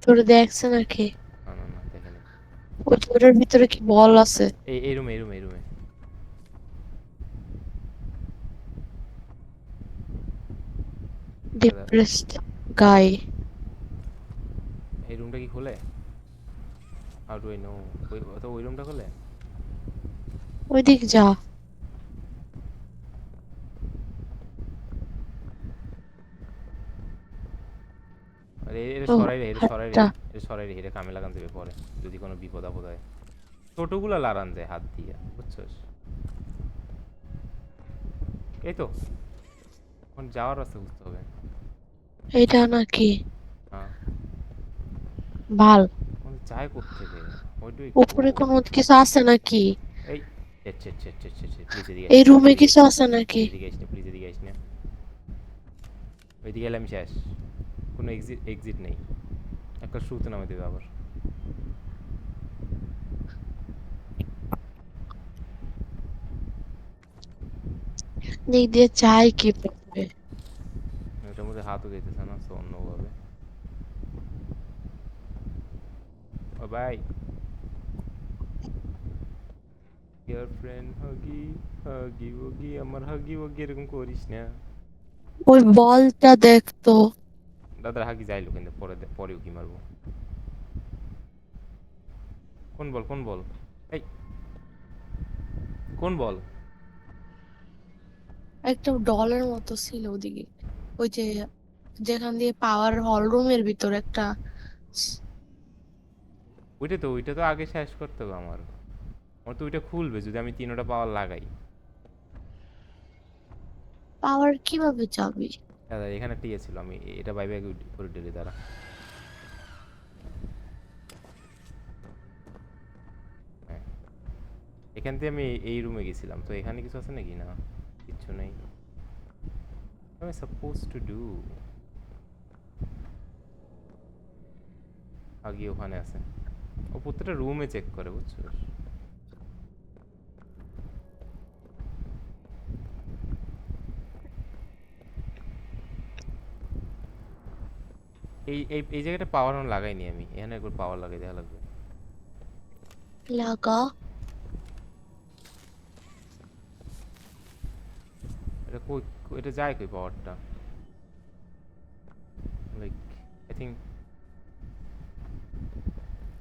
তোর দেখছ নাকি
না দেখে না
ওই ওটার ভিতরে কি বল আছে
এই রুমে
ডিপ্রেসড গাই
এই রুমটা কি খোলে হাউ ডু আই নো ওই রুমটা খোলে
ওইদিক যা
আরে এটা
ও
সরাই রে, এটা সরাই রে,
আচ্ছা
এটা সরাই রে, এটা কামে লাগান দেবে পরে যদি কোনো বিপদ আপদ হয়। ছোটগুলা লাগান যায় হাত দিয়ে, বুঝছস? এই তো এখন যাওয়ার রাস্তা বুঝতে হবে।
এটা নাকি
হ্যাঁ,
ভাল
মানে চায় কোত্থেকে, ওই টু
উপরে কোনো কিছু আছে নাকি
এই ছেট ছেট ছেট ছেট ছেট ছেট, প্লিজ এদিকে
এই
আসিস না,
রুমে
প্লিজ
কিছু
এদিকে,
আছে নাকি
প্লিজ এদিকে আসিস না, প্লিজ এদিকে আসিস না। ওইদিকে এলে আমি শেষ, কোনো এক্সিট এক্সিট নেই, একটা শুতে নামে দেবে আবার।
দিক দিয়ে চাই কি পড়বে
ওটার মধ্যে হাতও যেতেছে না, তো অন্যভাবে। ও ভাই, ইয়ার ফ্রেন্ড হাগি, হাগি ওগি, আমার হাগি ওগি এরকম করিস না।
ওই বলটা দেখতো
দাদার হাগি যাইলো কিন্তু পরে পরে উকি মারবো। কোন বল, কোন বল, এই কোন বল?
একটা ডলের মতো ছিল ওদিকে ওই যে যেখান দিয়ে পাওয়ার হল রুমের ভিতর একটা
ওইটা তো আগে শেষ করতে হবে আমার। আমার তো ওইটা খুলবে যদি আমি তিনোটা পাওয়ার লাগাই।
পাওয়ার কিভাবে যাবে
দাদা এখানে একটা ইয়ে ছিল, আমি এটা বাই বাই করে দিলি দাঁড়া। হ্যাঁ, এখান থেকে আমি এই রুমে গেছিলাম, তো এখানে কিছু আছে নাকি? না, কিচ্ছু নেই। আমি সাপোজ টু ডু, আগে ওখানে আছে। ও প্রত্যেকটা রুমে চেক করে, বুঝছো? এই জায়গাটা পাওয়ার অন লাগাইনি আমি, এখানে একবার পাওয়ার লাগাই দেওয়া লাগবে।
লাগা
এটা কই, এটা যায় কই পাওয়ারটা? লাইক আই থিঙ্ক,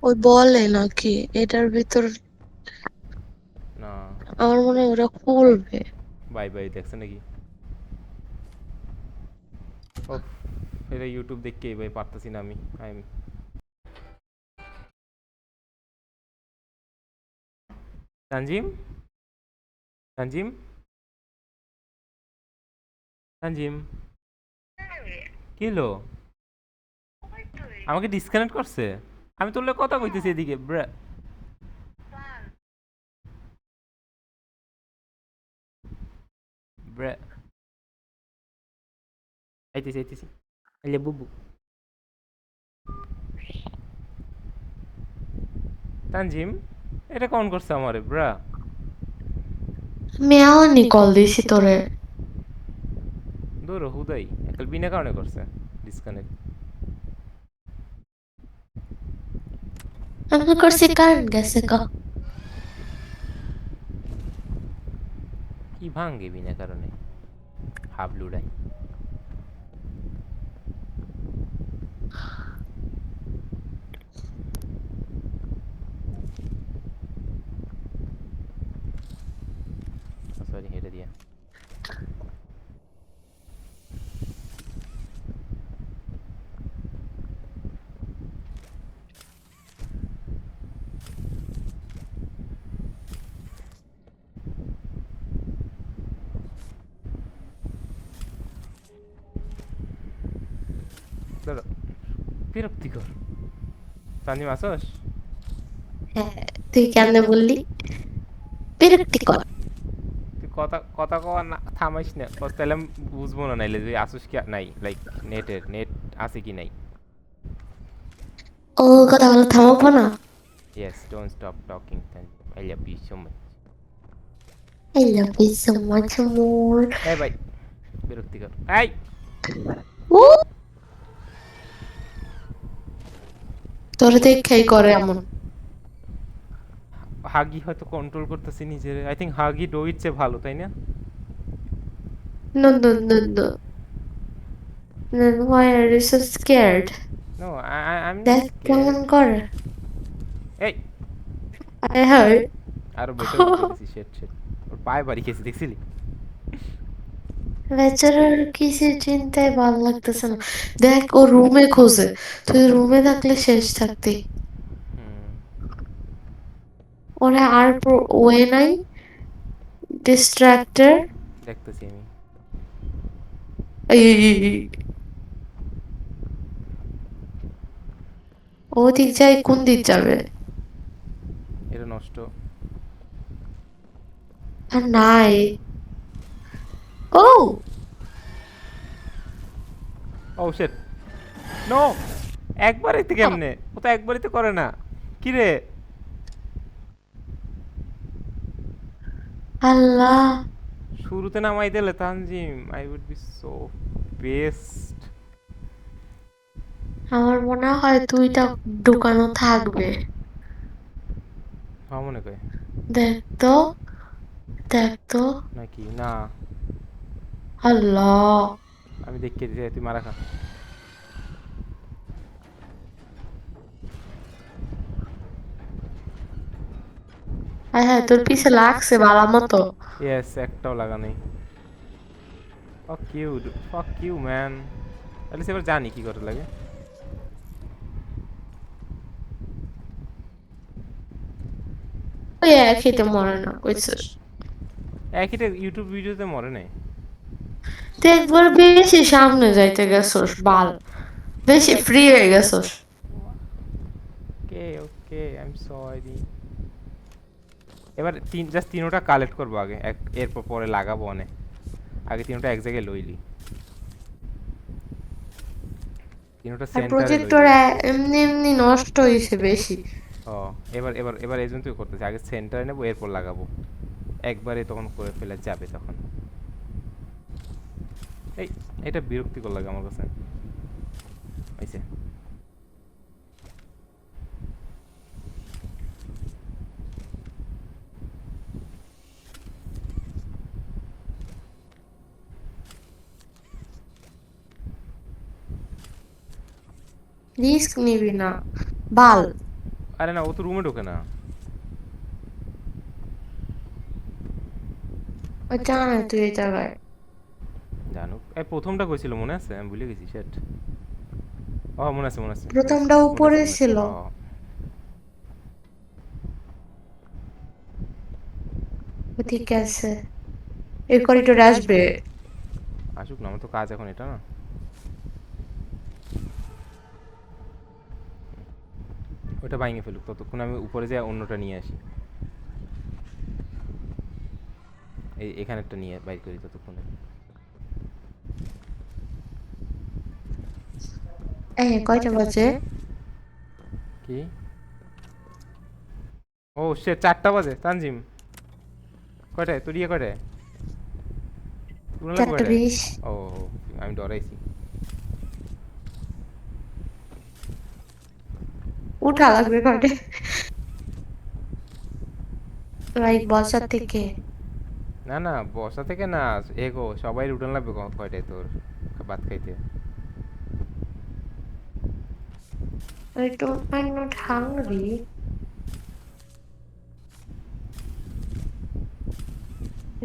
ওই বলে নাকি এটার ভিতর
না।
আমার মনে হয় ওরা খুলবে
বাই বাই দেখছে নাকি? ও, এটা ইউটিউব দেখে ভাই পারতেছি না আমি। তানজিম, তানজিম, তানজিম, কি হলো? আমাকে ডিসকানেক্ট করছে। আমি তোর লগে কথা কইতেছি এদিকে ব্রা। ব্রা, আইতেছি আইতেছি, আইলে বুবু। তানজিম, এটা কোন করছে আমারে ব্রা?
মেয়াওনি কল দিছি তোরে
দূর হুদাই একাল বিনা কারণে করছে ডিসকানেক্ট।
আমি করছি কারেন্ট গেছে কা
কি ভাঙ্গে বিনা কারণে হাবলুড়াই। সরি হেঁটে দিয়া। দাদা বিরক্তিকর। তানজিম আসস?
হ্যাঁ তুই কেন বললি বিরক্তিকর
তুই কথা কথা কওয়া না থামাইস না, তাহলে আমি বুঝবো না, নাইলে তুই আসুস কি নাই, লাইক নেট আছে কি নাই।
ও কথা বলা থামাবো না
yes, don't stop talking Tanzim, I love you so much.
I love you so much more
এই ভাই বিরক্তিকর। এই
ও তোরে দেখাই করে এমন
হাগি হয়তো কন্ট্রোল করতেছি নিজের, আই থিঙ্ক হাগি ডোইর চেয়ে ভালো, তাই না?
no no no no then why are you so scared
no I am
দেখ কেমন করে
এই
I heard
আরো বেটার বলতেছি, শেট শেট, ওর পায়ে বাড়ি খেয়েছি দেখছিলি?
বেচারার কিছু চিন্তায় ভালো লাগতেছে না। দেখ ও রুমে খোঁজে, তুই রুমে থাকলে শেষ থাকতি।
হুম।
ওরা আর ওয়ে নাই ডিস্ট্রাক্টর।
দেখতেছি আমি।
ও দিক যায়, কোন দিক যাবে?
এটা নষ্ট।
আর নাই। ও
ও শিট, নো। একবারই তো কেমনে, ও তো একবারই তো করে না। কি রে?
আল্লাহ,
শুরুতে নামাই দিলে Tanzim, I would be so best.
আমার মনে হয় তুইটা ঢুকানো থাকবে।
হ্যাঁ মনে করে।
দেখ তো, দেখ তো।
নাকি না?
আল্লাহ,
আমি দেখিয়ে দিতে, তুই মারা খা।
হ্যাঁ হ্যাঁ, তোর পিছে লাগছে বালা মতো।
ইয়েস, একটাও লাগা নেই। Fuck you, fuck you man. তাহলে সে এবার জানি কি করে লাগে।
ওই একইতে মরে না কইছিস।
একইটা ইউটিউব ভিডিওতে মরে নাই।
তুই একবার বেশি সামনে যাইতে গেছস বাল, বেশি ফ্রি হয়ে গেছস।
ওকে ওকে, আই এম সরি। এবার জাস্ট তিনোটা কালেক্ট করবো আগে, এরপর পরে লাগাবো অনেক। আগে তিনোটা এক জায়গায় লইলি, তিনোটা
আর
সেন্টারে
প্রজেক্টর
লইলি।
এমনি এমনি নষ্ট হইছে বেশি।
ও, এবার এই জন্য তুই করতেছি, আগে সেন্টারে নেবো এরপর লাগাবো। একবারে তখন করে ফেলে যাবে তখন। এই, এটা বিরক্তিকর লাগে আমার কাছে। হয়েছে।
রিস্ক নিবি না বাল।
আরে না, ও তো রুমে ঢোকে না।
ও জানে তুই এই জায়গায়।
জানুক, এই প্রথমটা কইছিল মনে আছে? আমি ভুলে গেছি সেট। ও মনে আছে, মনে আছে,
প্রথমটা
মনে
উপরে
আছে, মনে আছে।
ছিল।
ও,
ঠিক আছে, এই করিডোরে আসবে।
আসুক না, আমার তো কাজ এখন এটা না। ওটা ভাঙে ফেলুক, ততক্ষণ আমি উপরে যাই অন্যটা নিয়ে আসি। এখানেরটা নিয়ে বাইর করি ততক্ষণে।
কয়টা বাজে?
কি? ও সে 4টা বাজে তানজিম। কয়টায় তোর ইয়ে কয়টায়? তুলনা লাগবে কয়টায়?
4:20।
ও, আমি ডরাইছি।
উঠা লাগবে কয়টা? লাইক বসার থেকে।
না না, বসা থেকে না। এগো সবাই উঠান লাগবে কয়টায় তোর ভাত খাইতে?
I'm not hungry.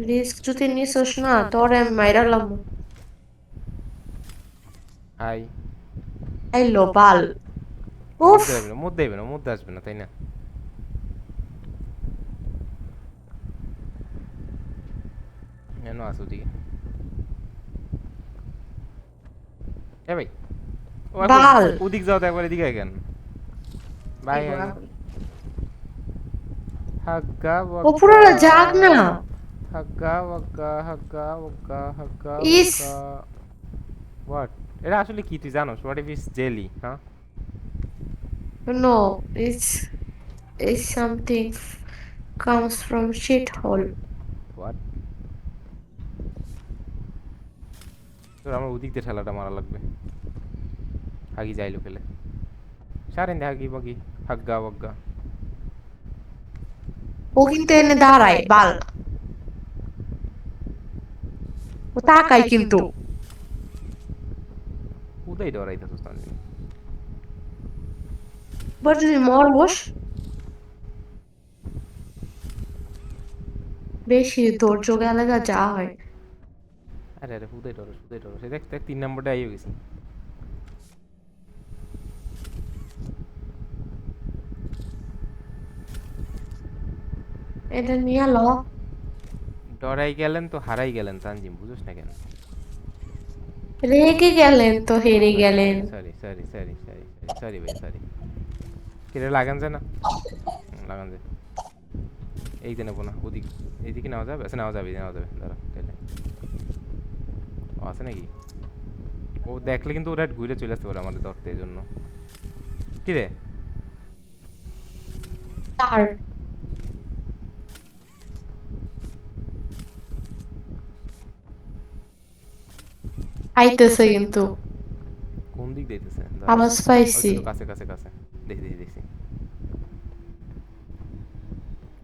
রিস্ক যদি নিছস না তোরে আমি মাইরালাম।
হাই।
আইলো বাল। উফ।
মধ্যে আসবে না, মধ্যে আসবে না, মধ্যে আসবে না, তাই না? কেন আসো দিকে? এ ভাই, ও একবার
বাল।
ওদিক যাও তো, একবার এদিকে আয় কেন? বাই। হাগ্গা
ওপরওয়ালা জাগ না।
হাগ্গা ওয়াগ্গা হাগ্গা ওয়াগ্গা হাগ্গা
ইস।
ওয়াগ্গা। হোয়াট? এটা আসলে কি তুই জানোস? What if it's jelly? হ্যাঁ,
No, it's something comes from shithole.
What? তোর আমার ওদিক দিয়ে ঠেলাটা মারা লাগবে। হাগি যাইলো ফেলে সারেন দে, হাগি বাগি হাগ্গা ওয়াগ্গা।
ও কিন্তু এনে দাঁড়ায় বাল। ও তাকায় কিন্তু।
উদয় ডরাইতেছিস তাহলে?
এবার যদি মরবস, বেশি ধৈর্য গেলে যা হয়।
আরে আরে ফুদে ডরো সে দেখ দেখ 3 নম্বরটা আইও গেছি
এটা নিয়ে ল
ডরাই গেলেন তো হারাই গেলেন তানজিম বুঝছ না কেন
রেগে গেলেন তো হেরে গেলেন
সরি ভাই সরি কিরে লাগান যায় না লাগান যায় এই যে নেবো না ওদিক এইদিকে নেওয়া যাবে আচ্ছা নেওয়া যাবে দাঁড়া তাহলে ও আছে নাকি ও দেখলে কিন্তু ওরা ঘুরে চলে আসতে পারে আমাদের ধরতে এই জন্য কি রে
তার আইতেছে কিন্তু
কোন দিক দিতেছে
আওয়াজ পাইছি
কাছে কাছে কাছে দেখছি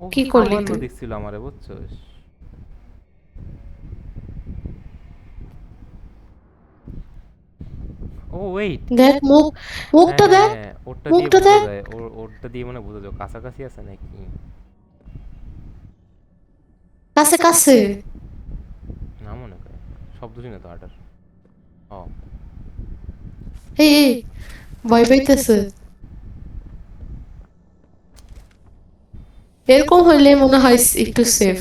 ও
কি করলি
সামান্য
তুই?
দেখছিল আমারে বুঝছস ও ওয়েট
দেখ মুখটা দেখ
ওরটা দিয়ে
মুখটা
বোঝা
দেখ
যায় ওরটা দিয়ে মানে বোঝা যায় ও কাছাকাছি আছে নাকি
কাছে কাছে
না মনে করে শব্দ শুনে তো আটার ও
এই ভয় পাইতেছে এরকম হইলে মনে হয় একটু সেফ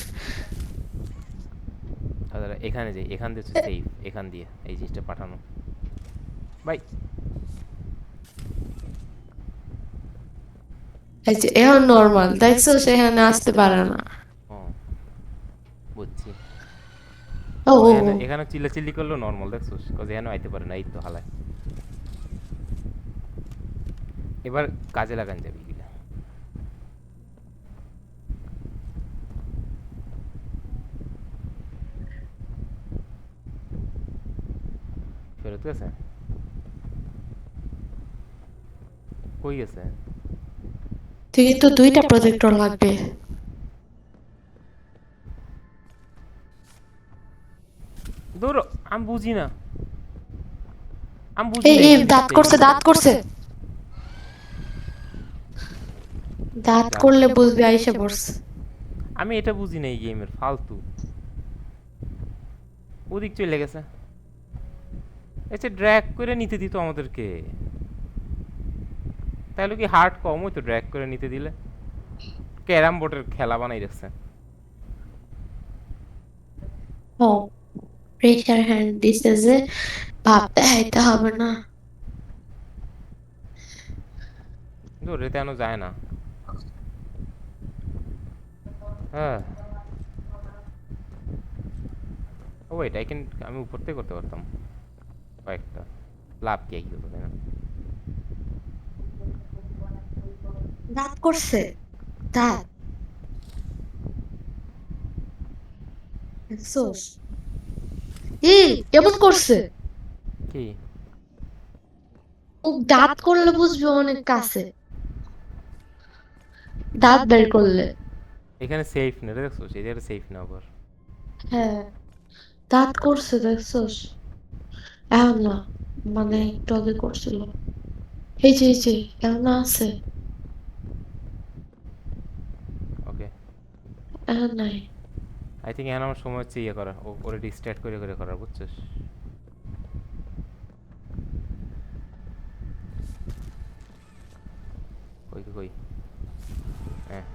তাহলে এখানে যাই এখান দিয়ে সেফ এখান দিয়ে এই জিনিসটা পাঠানো বাই
এই যে এখন নরমাল দেখছো সেখানে আসতে পারে না
ও বুঝছি
ও ও,
এখানে
ও।
এখানে চিল্লাচিল্লি করলেও নর্মাল দেখছোস কজ এখানে আইতে পারে না এই তো হালায় এবার কাজে লাগান যাবে এগুলা ফেরত গেছে কই গেছে
তুই কিন্তু 2টা প্রজেক্টর লাগবে
দৌড়ো আমি বুঝি না আমি বুঝি
এই
না
এই
এই
দাঁত
জিনিসটা
করছে
কি।
দাঁত করছে দাঁত করলে বুঝবি আইসা পড়ছে
আমি এটা বুঝি না এই গেমের ফালতু ওদিক চলে গেছে এসে ড্র্যাগ করে নিতে দিত আমাদেরকে তাহলে কি হার্ট কম হইতো ড্র্যাগ করে নিতে দিলে ক্যারাম বোর্ডের খেলা বানাই রাখছে
ও প্রেসার হ্যান্ড দিছে যে ভাব দেখাইতে হবে না
কিন্তু ওটা তেন যায় না হ্যাঁ ও ওয়েট আই ক্যান আমি উপর থেকে করতে পারতাম কয়েকটা লাভ কি কি হতো তাই না
দাঁত করছে দাঁত দেখছোস এই কেমন করছে
কি
ও দাঁত করলে বুঝবি অনেক কাছে দাঁত বের করলে
এখানে সেফ না দেখছো এই জায়গাটা সেফ না আবার
হ্যাঁ দাঁত করছে দেখছোস এখন না মানে একটু আগে করছিল এই যে এখন আছে
ওকে
এখন নাই
আই থিঙ্ক এখন আমার সময় হচ্ছে ইয়ে করা ওরে ডিস্ট্র্যাক্ট করে করে করার বুঝছিস কই কই হ্যাঁ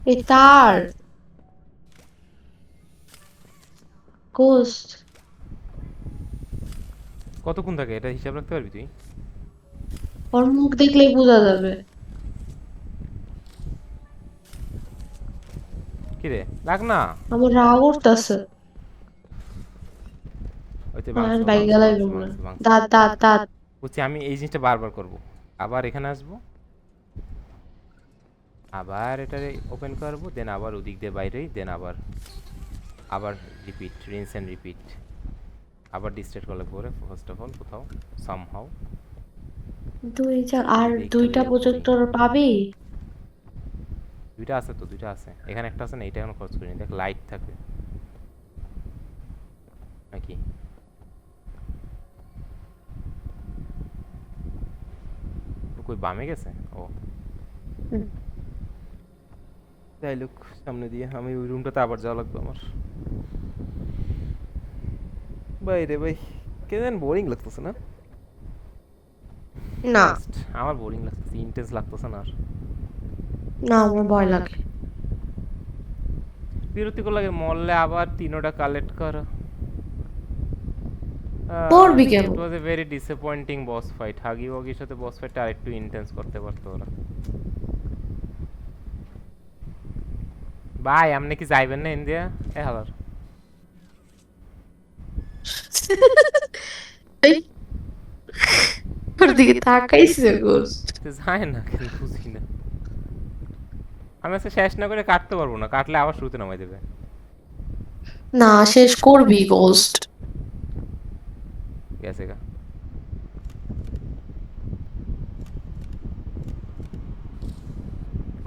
এই তার কোস্ট
কতক্ষণ থাকে এটা হিসাব রাখতে পারবি তুই
ওর মুখ দেখলেই বোঝা যাবে
কি রে লাগ না
আমার রাগ উঠতেছে
ওইতে
আর বাইক গেলাই বলবো দাঁত দাঁত দাঁত
বুঝছি আমি এই জিনিসটা বারবার করব আবার এখানে আসবো আবার এটা ওপেন করব দেন আবার ওদিক দিয়ে বাইরে দেন আবার আবার রিপিট রিন্স এন্ড রিপিট আবার ডিস্ট্রেট করলে পরে ফার্স্ট অফ অল কোথাও সামহাউ
আর 2টা প্রজেক্টর পাবি
দুইটা আছে তো দুইটা আছে এখানে একটা আছে না এটা এখনো খরচ করিনি দেখ লাইট থাকে নাকি কই বামে গেছে? ও
হুম।
যাই লোক সামনে দিয়ে, আমি ওই রুমটাতে আবার যাওয়া লাগবে আমার। ভাই রে ভাই, কেন বোরিং লাগতেছে না?
না
Just, আমার বোরিং লাগতেছে, ইন্টেন্স লাগতেছে না আর।
না আমার ভয় লাগে।
বিরক্তিকর লাগে, মরলে আবার 3টা কালেক্ট করা।
করবি কেন?
It was a very disappointing boss fight. Huggy ওয়াগির সাথে বস ফাইটটা আরেকটু ইন্টেন্স করতে পারতো ওরা। ভাই আপনি কি যাইবেন না ইন্ডিয়া? এ হালার
এই, ওর দিকে তাকাইছে গোস্ট।
তো যায় না কেন বুঝি না। আমি আজকে শেষ না করে কাটতে পারবো না, কাটলে আবার শুরুতে নামাই দেবে।
না শেষ করবি গোস্ট।
গেছে গা।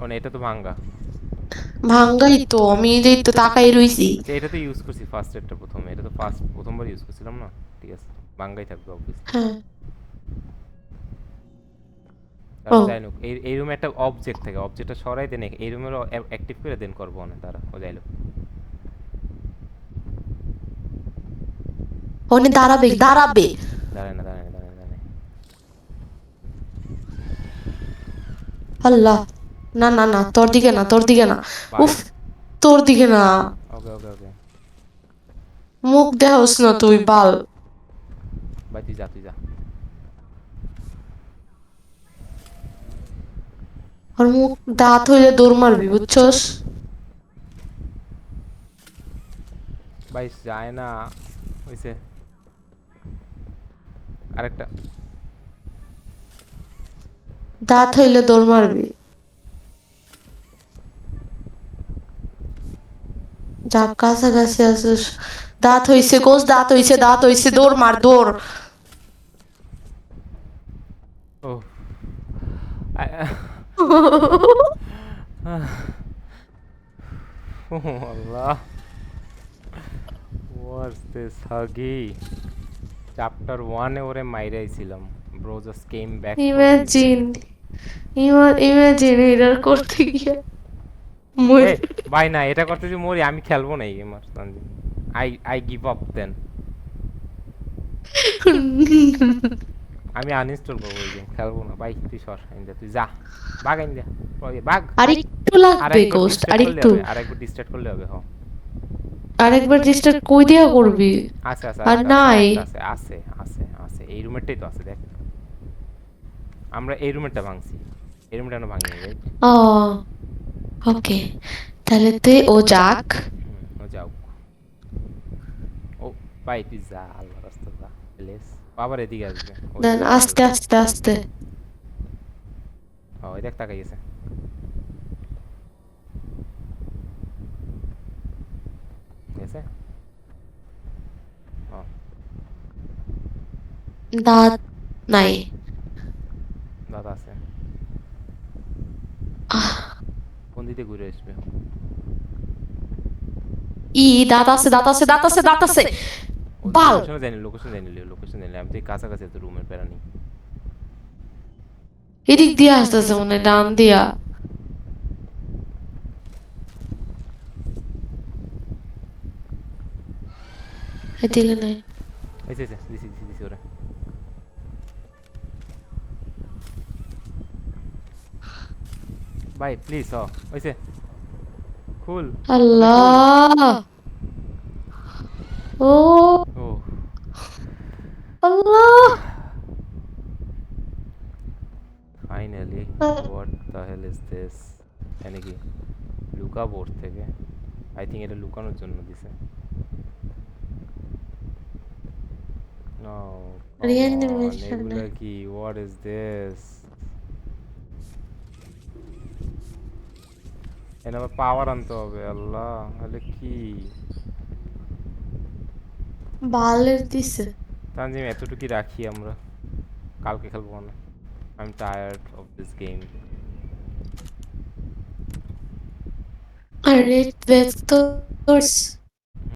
ও না, এটা তো ভাঙ্গা।
ভাঙ্গাই তো, আমি এই তো তাকাই রইছি।
আচ্ছা, এটা তো ইউজ করছি ফার্স্ট এডটা প্রথমে, এটা তো প্রথমবার ইউজ করছিলাম না। ঠিক আছে, ভাঙ্গাই থাকবে অবভিয়াসলি।
হ্যাঁ
আর
ও
যাই হোক, এই রুমে একটা অবজেক্ট থাকে, অবজেক্টটা সরাই দেন, এই রুমের অ্যাক্টিভ করে দেন করবো না তারা। ও যাইলো
ওনে দাঁড়াবে দাঁড়াবে।
দাঁড়ায় না, দাঁড়ায় না, দাঁড়ায় না, দাঁড়ায় না।
আল্লাহ, না না না, তোর দিকে না, তোর দিকে না।
ভাই
উফ, তোর দিকে না।
ওকে ওকে ওকে,
মুখ দেখাস না তুই বাল।
ভাই তুই যা, তুই যা।
ওর মুখ দাঁত হইলে দৌড় মারবি বুঝছস?
ভাই যায় না, হইছে আরেকটা।
দাঁত হইলে দৌড় মারবি। যা কাছাকাছি আসিস। দাঁত হইছে গোস, দাঁত হইছে, দাঁত হইছে, দৌড় মার দৌড়।
ও আল্লাহ, হোয়াটস দিস হাগি। চ্যাপ্টার 1 এ ওরে মাইরাইছিলাম, bro just came back.
Imagine, imagine এটা করতে গিয়ে
এ ভাই না, এটা করতে যে মরি, আমি খেলবো না এই গেম আর। আই গিভ আপ দেন, আমি আনইনস্টল করবো এই গেম, খেলবো না ভাই। তুই সর ইন্ডিয়া, তুই যা, বাগ ইন্ডিয়া, বাগ।
আরেকটু লাগবে গোস্ট, আরেকটু।
আরেকবার ডিস্টার্ট করলে হবে। হ,
আরেকবার ডিস্টার্ব কই দিয়া করবি?
আছে আছে
আর নাই।
আছে আছে আছে আছে, এই রুমেরটাই তো আছে দেখ। আমরা এই রুমেরটা ভাঙছি, এই রুমটা আমরা ভাঙিনি, রাইট?
ও ওকে, তাহলে তুই ও যাক।
ও যাও। ও ভাই তুই যা, আল্লাহ রাস্তা যা প্লিজ। আবার এদিকে আসবে।
দেন আস্তে আস্তে আস্তে।
ওই দেখ তাকাই গেছে। গেছে। ও
দাঁত নাই।
দাদা আছে, কোন দিকে ঘুরে আসবে?
দাঁত আছে, দাঁত আছে, দাঁত আছে, দাঁত আছে। বাল।
লোকেশন জানি, লোকেশন জানি, লোকেশন জানি। আমি তো এই কাছাকাছি তো রুমের প্যারা নেই।
এদিক দিয়ে আসতেছে মনে হয়, ডান দিয়া। এদিকে নাই।
দিছি দিছি দিছি ওরে। ভাই প্লিজ, হইছে খুল।
আল্লাহ, ও
ও
Allah.
Finally, what the hell is this? এনে কি লুকা বোর্ড থেকে? আই থিঙ্ক এটা লুকানোর জন্য দিছে। নো,
Reanimation
এগুলা কি? What is this? এনে আবার পাওয়ার আনতে হবে। আল্লাহ, তাহলে কি?
বালের দিছে।
তানজিম এতটুকুই রাখি আমরা, কালকে খেলবো না। I am tired of this game.
আরে ভেক্টরস